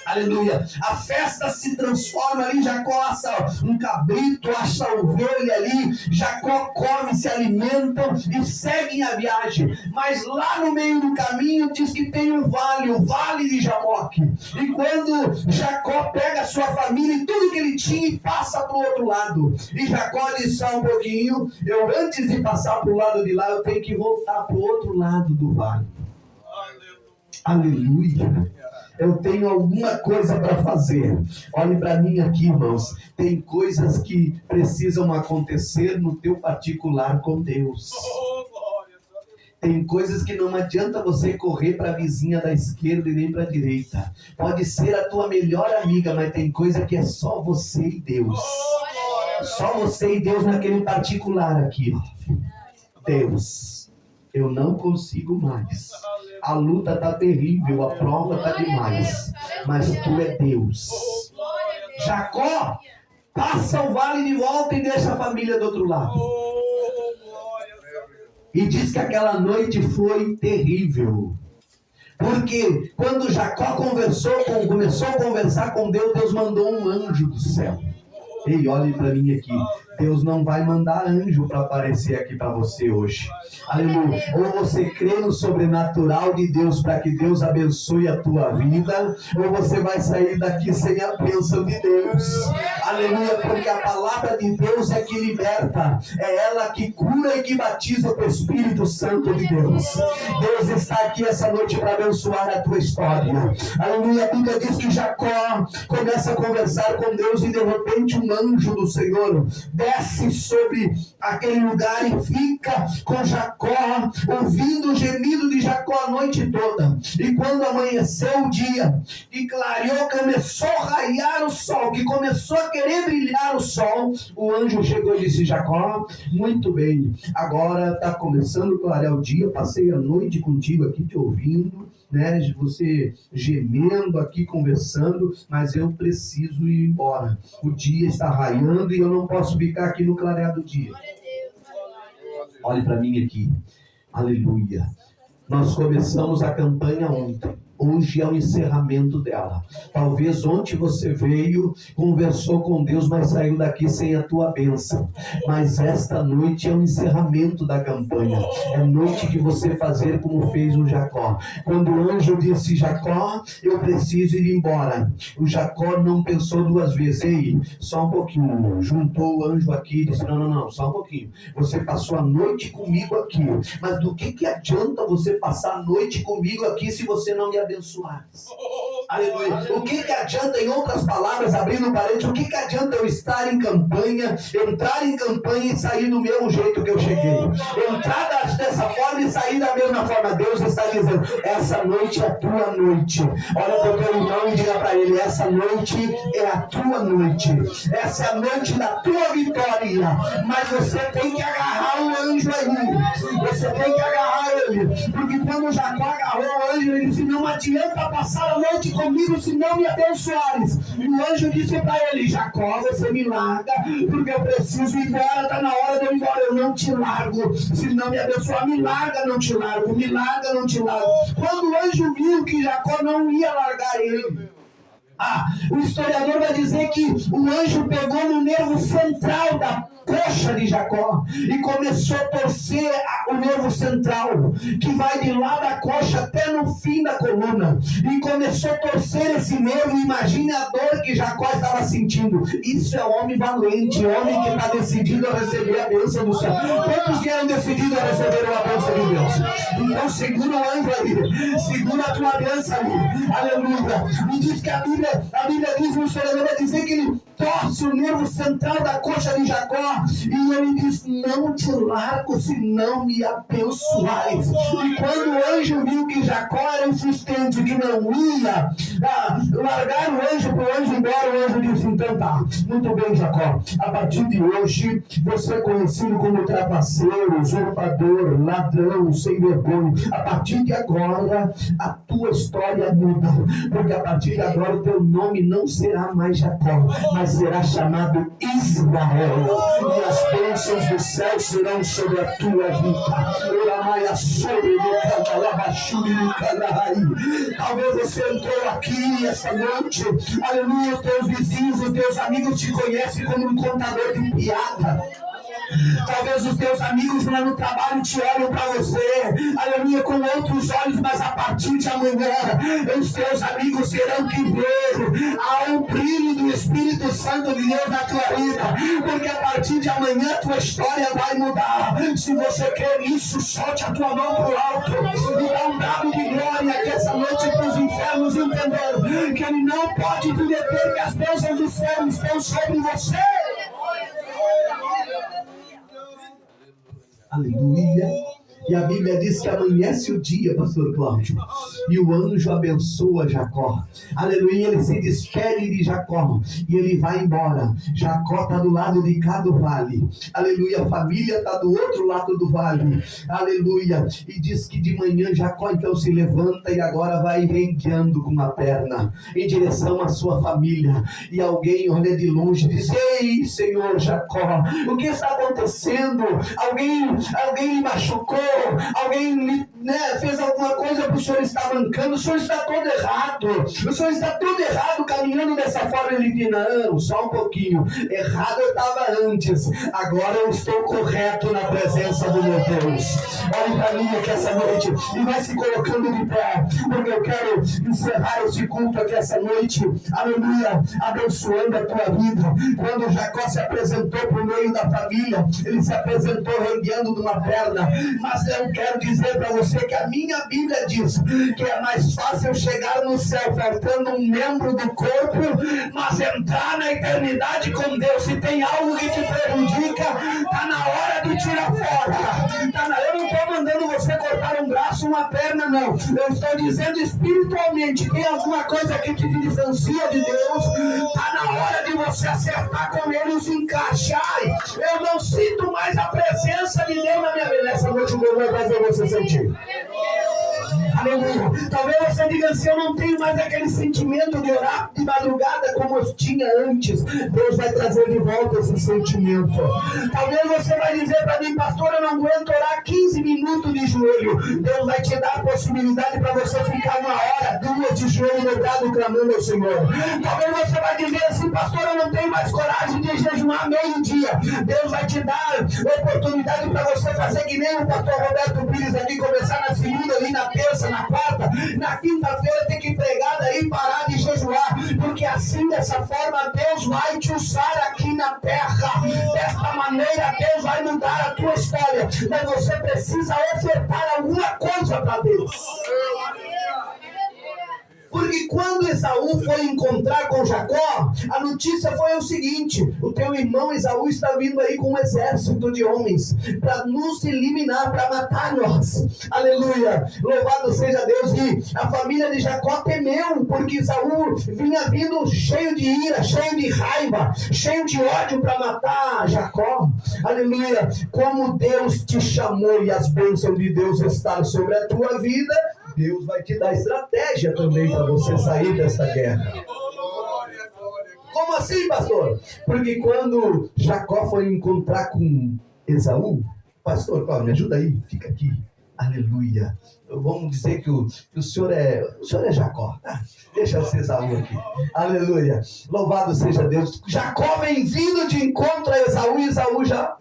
Aleluia. A festa se transforma ali. Jacó acha um cabrito, acha ovelha ali. Jacó come, se alimentam e seguem a viagem. Mas lá no meio do caminho diz que tem um vale, o vale de Jaboque. E quando Jacó pega a sua família e tudo que ele tinha e passa para o outro lado. E Jacó diz só um pouquinho. Antes de passar para o lado de lá, eu tenho que voltar para o outro lado do vale. Aleluia. Eu tenho alguma coisa para fazer. Olhe para mim aqui, irmãos. Tem coisas que precisam acontecer no teu particular com Deus. Tem coisas que não adianta você correr para a vizinha da esquerda e nem para a direita. Pode ser a tua melhor amiga, mas tem coisa que é só você e Deus. Só você e Deus naquele particular aqui. Deus, eu não consigo mais. A luta está terrível, a prova está demais. Mas tu é Deus. Jacó passa o vale de volta e deixa a família do outro lado. E diz que aquela noite foi terrível. Porque quando Jacó começou a conversar com Deus, Deus mandou um anjo do céu. Ei, olhe para mim aqui. Deus não vai mandar anjo para aparecer aqui para você hoje. Aleluia. Ou você crê no sobrenatural de Deus para que Deus abençoe a tua vida, ou você vai sair daqui sem a bênção de Deus. Aleluia, porque a palavra de Deus é que liberta, é ela que cura e que batiza com o Espírito Santo de Deus. Deus está aqui essa noite para abençoar a tua história. Aleluia, a Bíblia diz que Jacó começa a conversar com Deus e de repente um anjo do Senhor desce sobre aquele lugar e fica com Jacó, ouvindo o gemido de Jacó a noite toda. E quando amanheceu o dia, e clareou, começou a raiar o sol, que começou a querer brilhar o sol, o anjo chegou e disse: Jacó, muito bem, agora está começando a clarear o dia, passei a noite contigo aqui te ouvindo, né, você gemendo aqui, conversando, mas eu preciso ir embora. O dia está raiando e eu não posso ficar aqui no clarear do dia. Olhe para mim aqui. Aleluia. Nós começamos a campanha ontem. Hoje é o encerramento dela. Talvez ontem você veio, conversou com Deus, mas saiu daqui sem a tua bênção. Mas esta noite é o encerramento da campanha. É noite de você fazer como fez o Jacó. Quando o anjo disse: Jacó, eu preciso ir embora. O Jacó não pensou duas vezes. Ei, só um pouquinho. Juntou o anjo aqui e disse: não, só um pouquinho. Você passou a noite comigo aqui. Mas do que adianta você passar a noite comigo aqui se você não me abençoar? Aleluia. O que adianta, em outras palavras, abrindo parênteses, o que adianta eu estar em campanha, entrar em campanha e sair do mesmo jeito que eu cheguei? Entrar dessa forma e sair da mesma forma. Deus está dizendo: essa noite é a tua noite. Olha para o teu irmão e diga para ele: essa noite é a tua noite. Essa é a noite da tua vitória. Mas você tem que agarrar o anjo aí. Você tem que agarrar ele. Porque quando Jacó agarrou o anjo, ele disse: não adianta passar a noite comigo se não me abençoares. E o anjo disse para ele: Jacó, você me larga, porque eu preciso ir embora, está na hora de eu ir embora. Eu não te largo, se não me abençoar. Me larga, não te largo, me larga, não te largo. Quando o anjo viu que Jacó não ia largar ele, o historiador vai dizer que o anjo pegou no nervo central da coxa de Jacó e começou a torcer o nervo central, que vai de lá da coxa até no fim da coluna, e começou a torcer esse nervo. Imagine a dor que Jacó estava sentindo. Isso é homem valente, homem que está decidido a receber a bênção do céu. Quantos vieram decididos a receber a bênção de Deus? Então segura o anjo aí, segura a tua bênção ali. Aleluia. E diz que a Bíblia diz, no historiador vai dizer que ele torce o nervo central da coxa de Jacó, e ele diz: não te largo se não me abençoares. E quando o anjo viu que Jacó era insistente, que não ia largar o anjo para o anjo embora, o anjo disse: então tá, muito bem, Jacó, a partir de hoje você é conhecido como trapaceiro, usurpador, ladrão, sem vergonha. A partir de agora a tua história muda, porque a partir de agora o teu nome não será mais Jacó, mas será chamado Israel, e as bênçãos do céu serão sobre a tua vida. Talvez você entrou aqui essa noite, aleluia, os teus vizinhos, os teus amigos te conhecem como um contador de piada. Talvez os teus amigos lá no trabalho te olham para você, aleluia, com outros olhos, mas a partir de amanhã os teus amigos terão que ver há um brilho do Espírito Santo de Deus na tua vida, porque a partir de amanhã a tua história vai mudar. Se você quer isso, solte a tua mão para o alto e dá um brado de glória, que essa noite para os infernos entenderam que ele não pode te deter, que as bênçãos do céu estão sobre você. Aleluia. E a Bíblia diz que amanhece o dia, pastor Cláudio, e o anjo abençoa Jacó. Aleluia, ele se despede de Jacó e ele vai embora. Jacó está do lado de cá do vale. Aleluia, a família está do outro lado do vale. Aleluia. E diz que de manhã Jacó então se levanta e agora vai rengueando com uma perna em direção à sua família. E alguém olha de longe e diz: ei, Senhor Jacó, o que está acontecendo? Alguém lhe machucou? Alguém fez alguma coisa para o senhor estar mancando? O senhor está todo errado. O senhor está todo errado caminhando dessa forma. Ele diz: não, só um pouquinho. Errado eu estava antes. Agora eu estou correto na presença do meu Deus. Olhe para mim aqui essa noite e vai se colocando de pé, porque eu quero encerrar este culto aqui essa noite. Aleluia, abençoando a tua vida. Quando Jacó se apresentou para o meio da família, ele se apresentou rengueando de uma perna. Mas eu quero dizer para você que a minha Bíblia diz que é mais fácil chegar no céu faltando um membro do corpo, mas entrar na eternidade com Deus. Se tem algo que te prejudica, está na hora de tirar fora. Eu não estou mandando você cortar um braço, uma perna, não. Eu estou dizendo espiritualmente, tem alguma coisa que te distancia de Deus, está na hora de você acertar com Ele e se encaixar. Eu não sinto mais a presença de Deus na minha vida. Essa noite Deus vai fazer você sentir. Aleluia. Talvez você diga assim: eu não tenho mais aquele sentimento de orar de madrugada como eu tinha antes. Deus vai trazer de volta esse sentimento. Talvez você vai dizer para mim: pastor, eu não aguento orar 15 minutos de joelho. Deus vai te dar a possibilidade para você ficar 1 hora, 2 de joelho dobrado clamando ao Senhor. Talvez você vai dizer assim: pastor, eu não tenho mais coragem de jejuar meio-dia. Deus vai te dar oportunidade para você fazer que nem o pastor Roberto Pires aqui, começar na segunda, ali na terça, na quarta, na quinta-feira tem que pregar, daí parar de jejuar, porque assim, dessa forma, Deus vai te usar aqui na terra. Desta maneira, Deus vai mudar a tua história, mas você precisa ofertar alguma coisa para Deus. Porque quando Esaú foi encontrar com Jacó, a notícia foi o seguinte: o teu irmão Esaú está vindo aí com um exército de homens para nos eliminar, para matar nós. Aleluia, louvado seja Deus. E a família de Jacó temeu, porque Esaú vinha vindo cheio de ira, cheio de raiva, cheio de ódio para matar Jacó. Aleluia, como Deus te chamou e as bênçãos de Deus estão sobre a tua vida, Deus vai te dar estratégia também para você sair dessa guerra. Como assim, pastor? Porque quando Jacó foi encontrar com Esaú, pastor, Paulo, me ajuda aí, fica aqui. Aleluia. Vamos dizer que o senhor é Jacó, tá? Deixa eu ser Esaú aqui. Aleluia. Louvado seja Deus. Jacó vem vindo de encontro a Esaú, e Esaú já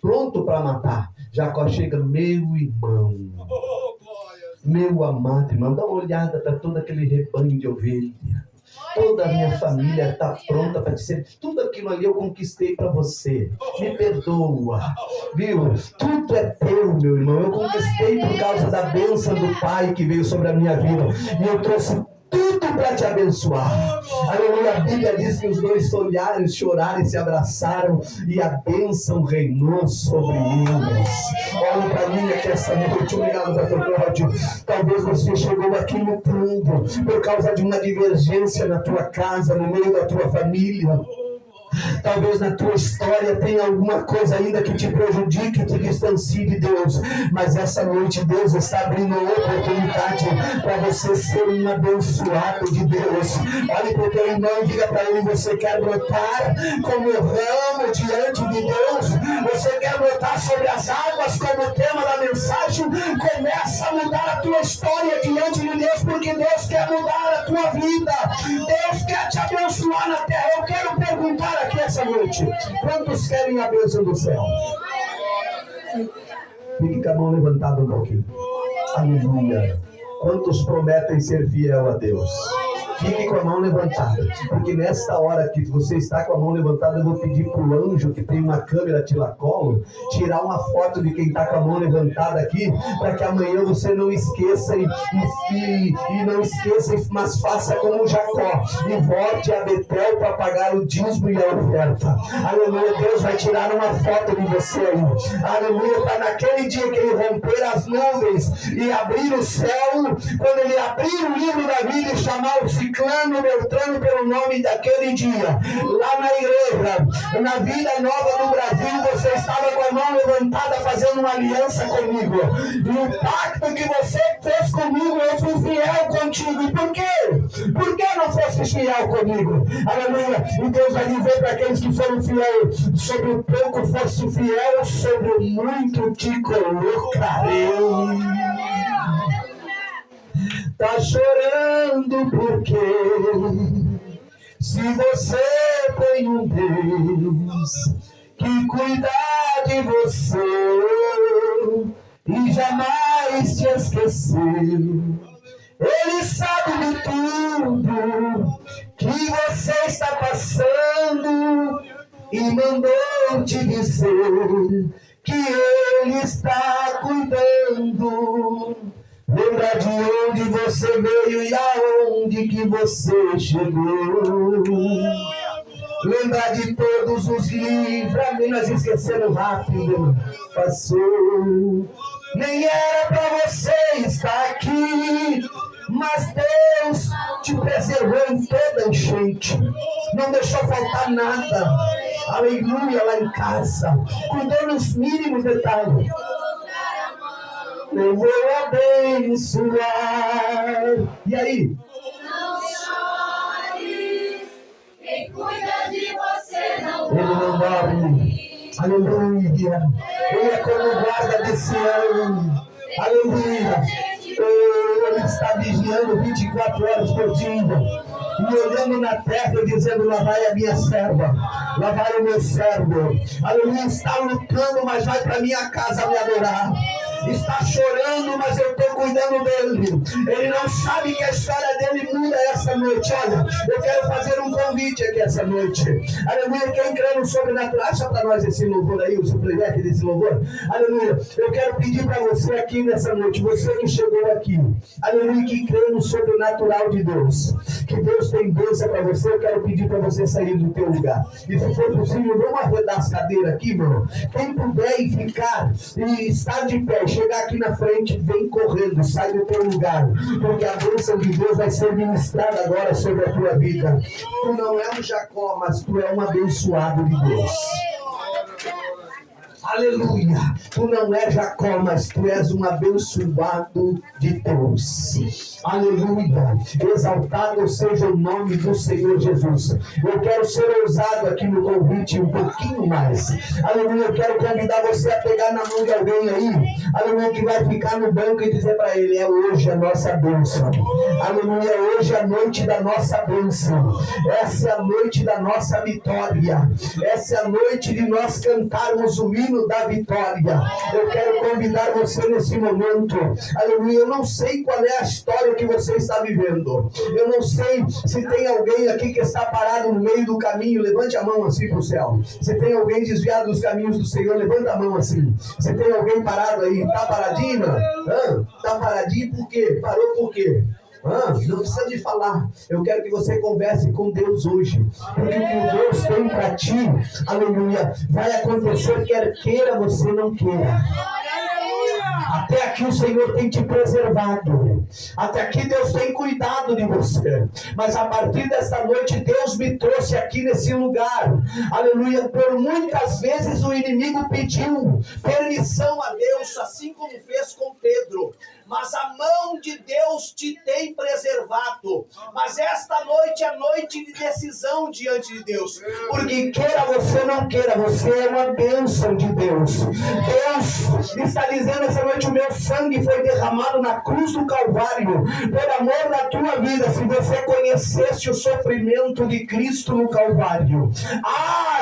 pronto para matar. Jacó chega: meu irmão, meu amado irmão, dá uma olhada para todo aquele rebanho de ovelha. Toda a minha família está pronta para dizer: tudo aquilo ali eu conquistei para você. Me perdoa, viu? Tudo é teu, meu irmão. Eu conquistei por causa da bênção do Pai que veio sobre a minha vida. E eu trouxe tudo tudo para te abençoar. Aleluia, a Bíblia diz que os dois olharam, choraram e se abraçaram e a bênção reinou sobre eles. Olha para mim aqui essa noite, obrigado, pastor Cláudio. Talvez você chegou aqui lutando por causa de uma divergência na tua casa, no meio da tua família. Talvez na tua história tenha alguma coisa ainda que te prejudique, te distancie de Deus. Mas essa noite Deus está abrindo uma oportunidade para você ser um abençoado de Deus. Olhe para o teu irmão e diga para ele: você quer brotar como ramo diante de Deus? Você quer brotar sobre as águas como tema da mensagem? Começa a mudar a tua história diante de Deus, porque Deus quer mudar a tua vida. Deus quer te abençoar na terra. Eu quero perguntar aqui essa noite: quantos querem a bênção do céu? Fique com a mão levantada um pouquinho. Aleluia. Quantos prometem ser fiel a Deus? Fique com a mão levantada, porque nessa hora que você está com a mão levantada, eu vou pedir para o anjo que tem uma câmera tilacolo tirar uma foto de quem está com a mão levantada aqui, para que amanhã você não esqueça não esqueça, mas faça como Jacó e volte a Betel para pagar o dízimo e a oferta. Aleluia, Deus vai tirar uma foto de você aí. Aleluia, para naquele dia que ele romper as nuvens e abrir o céu, quando ele abrir o livro da vida e chamar o Ciclano, Beltrano pelo nome daquele dia, lá na igreja, na Vida Nova do Brasil, você estava com a mão levantada fazendo uma aliança comigo. E o pacto que você fez comigo, eu fui fiel contigo. E por quê? Por que não fosse fiel comigo? Aleluia. E Deus vai dizer para aqueles que foram fiéis: sobre o pouco fosse fiel, sobre o muito te colocarei. Tá chorando porque se você tem um Deus que cuida de você e jamais te esqueceu, Ele sabe de tudo que você está passando e mandou te dizer que Ele está cuidando. Lembra de onde você veio e aonde que você chegou. Lembra de todos os livramentos. Nós esquecemos rápido. Passou. Nem era para você estar aqui, mas Deus te preservou em toda enchente. Não deixou faltar nada. Aleluia, lá em casa. Cuidou nos mínimos detalhes. Eu vou abençoar. E aí? Não chore, quem cuida de você não Ele não morre. Aleluia. Ele é como guarda de Sião. Aleluia. Ele está vigiando 24 horas por dia. E olhando na terra e dizendo: lá vai a minha serva, lá vai o meu servo. Aleluia. Está lutando, mas vai para minha casa me adorar. Está chorando, mas eu estou cuidando dele. Ele não sabe que a história dele muda essa noite. Olha, eu quero fazer um convite aqui essa noite. Aleluia, quem crê no sobrenatural, acha para nós esse louvor aí, o suplemento desse louvor. Aleluia, eu quero pedir para você aqui nessa noite, você que chegou aqui, aleluia, que crê no sobrenatural de Deus, que Deus tem bênção para você. Eu quero pedir para você sair do teu lugar. E se for possível, vamos arredar as cadeiras aqui, irmão. Quem puder e ficar e estar de pé, chegar aqui na frente, vem correndo, sai do teu lugar, porque a bênção de Deus vai ser ministrada agora sobre a tua vida. Tu não é um Jacó, mas tu é um abençoado de Deus. Aleluia, tu não és Jacó, mas tu és um abençoado de Deus. Aleluia, exaltado seja o nome do Senhor Jesus. Eu quero ser ousado aqui no convite um pouquinho mais. Aleluia, eu quero convidar você a pegar na mão de alguém aí, aleluia, que vai ficar no banco e dizer para ele: é hoje a nossa bênção. Aleluia, hoje é a noite da nossa bênção. Essa é a noite da nossa vitória. Essa é a noite de nós cantarmos o hino da vitória. Eu quero convidar você nesse momento. Aleluia, eu não sei qual é a história que você está vivendo. Eu não sei se tem alguém aqui que está parado no meio do caminho. Levante a mão assim para o céu. Se tem alguém desviado dos caminhos do Senhor, levanta a mão assim. Se tem alguém parado aí, está paradinho? Está paradinho por quê? Parou por quê? Não precisa me falar. Eu quero que você converse com Deus hoje. Porque o que Deus tem para ti, aleluia, vai acontecer quer queira você não queira. Até aqui o Senhor tem te preservado. Até aqui Deus tem cuidado de você. Mas a partir desta noite Deus me trouxe aqui nesse lugar. Aleluia. Por muitas vezes o inimigo pediu permissão a Deus, assim como fez com Pedro. Mas a mão de Deus te tem preservado. Mas esta noite é noite de decisão diante de Deus. Porque queira você não queira, você é uma bênção de Deus. Deus está dizendo essa noite: o meu sangue foi derramado na cruz do Calvário, por amor da tua vida. Se você conhecesse o sofrimento de Cristo no Calvário,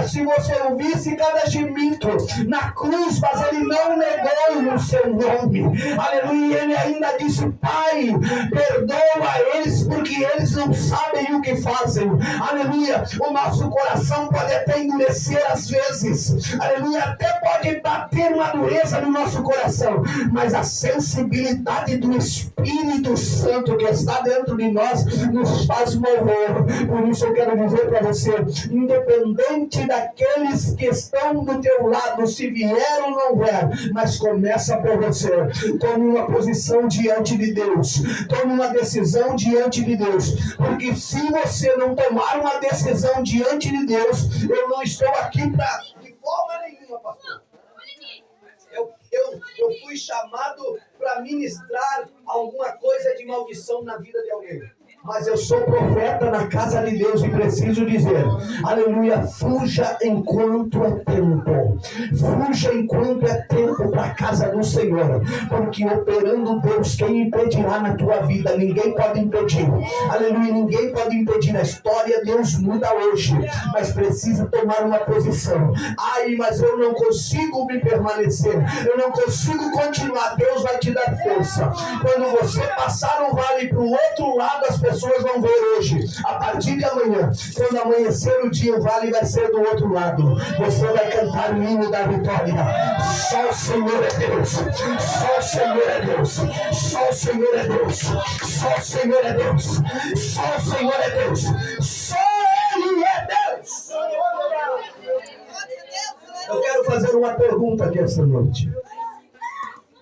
se você ouvisse cada gemido na cruz, mas ele não negou o seu nome, aleluia, ele ainda disse: Pai, perdoa eles, porque eles não sabem o que fazem, aleluia. O nosso coração pode até endurecer às vezes, aleluia, até pode bater uma dureza no nosso coração, mas a sensibilidade do Espírito Santo que está dentro de nós nos faz mover. Por isso eu quero dizer para você, independente daqueles que estão do teu lado, se vier ou não vier, mas começa por você. Tome uma posição diante de Deus, tome uma decisão diante de Deus, porque se você não tomar uma decisão diante de Deus, eu não estou aqui para, de forma nenhuma, pastor. Eu fui chamado para ministrar alguma coisa de maldição na vida de alguém. Mas eu sou profeta na casa de Deus e preciso dizer, aleluia, fuja enquanto é tempo. Fuja enquanto é tempo para a casa do Senhor. Porque operando Deus, quem impedirá na tua vida? Ninguém pode impedir. Aleluia, ninguém pode impedir a história. Deus muda hoje, mas precisa tomar uma posição. Mas eu não consigo me permanecer. Eu não consigo continuar. Deus vai te dar força. Quando você passar o vale para o outro lado, as pessoas vão ver hoje. A partir de amanhã, quando amanhecer o dia, o vale vai ser do outro lado. Você vai cantar o hino da vitória. Só o Senhor é Deus. Só o Senhor é Deus. Só o Senhor é Deus. Só o Senhor é Deus. Só o Senhor é Deus. Só Ele é Deus. Eu quero fazer uma pergunta aqui esta noite.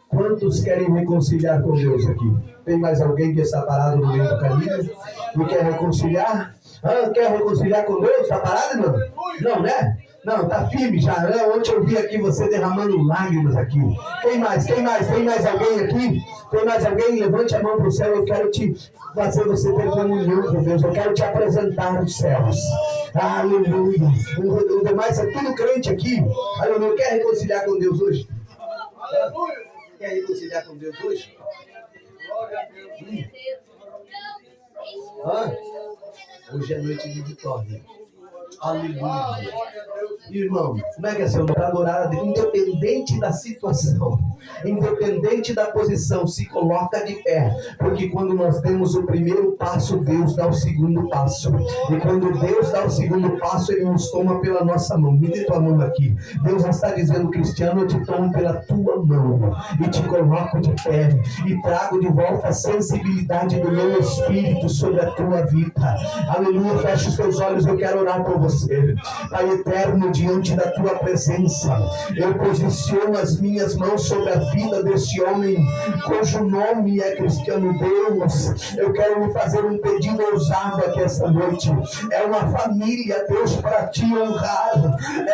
Quantos querem reconciliar com Deus aqui? Tem mais alguém que está parado no meio do caminho e quer reconciliar? Quer reconciliar com Deus? Está parado, não? Não, né? Não, está firme já. Ontem eu vi aqui você derramando lágrimas aqui. Quem mais? Tem mais alguém aqui? Tem mais alguém? Levante a mão para o céu. Eu quero te fazer você ter comunhão com Deus. Eu quero te apresentar os céus. Aleluia. O demais é tudo crente aqui. Aleluia. Quer reconciliar com Deus hoje? Aleluia. Quer reconciliar com Deus hoje? Hoje é noite de vitória. Aleluia. Irmão, como é que é seu nome? Para adorar a Deus, independente da situação, independente da posição, se coloca de pé, porque quando nós demos o primeiro passo, Deus dá o segundo passo, e quando Deus dá o segundo passo, Ele nos toma pela nossa mão. Me dê tua mão aqui. Deus está dizendo: Cristiano, eu te tomo pela tua mão e te coloco de pé e trago de volta a sensibilidade do meu espírito sobre a tua vida. Aleluia. Feche os teus olhos, eu quero orar por você. Pai eterno, diante da tua presença, eu posiciono as minhas mãos sobre a vida deste homem cujo nome é Cristiano. Deus, eu quero lhe fazer um pedido ousado aqui esta noite. É uma família, Deus, para te honrar,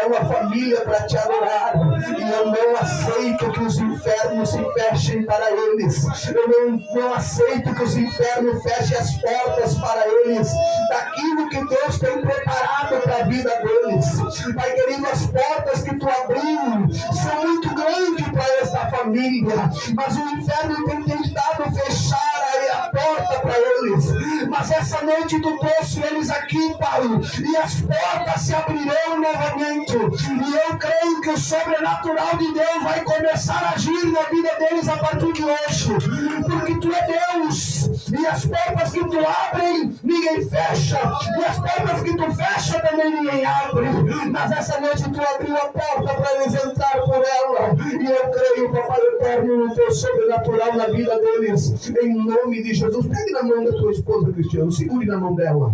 é uma família para te adorar, e eu não aceito que os infernos se fechem para eles. Eu não aceito que os infernos fechem as portas para eles daquilo que Deus tem preparado para a vida deles. Pai querido, as portas que tu abriu são muito grandes para essa família, mas o inferno tem tentado fechar a porta para eles. Mas essa noite tu trouxe eles aqui, Pai, e as portas se abrirão novamente, e eu creio que o sobrenatural de Deus vai começar a agir na vida deles a partir de hoje, porque tu é Deus, E as portas que tu abrem, ninguém fecha. E as portas que tu fecha, também ninguém abre. Mas essa noite tu abriu a porta para eles entrar por ela. E eu creio, Papai Eterno, no teu sobrenatural na vida deles. Em nome de Jesus. Pegue na mão da tua esposa, Cristiano. Segure na mão dela.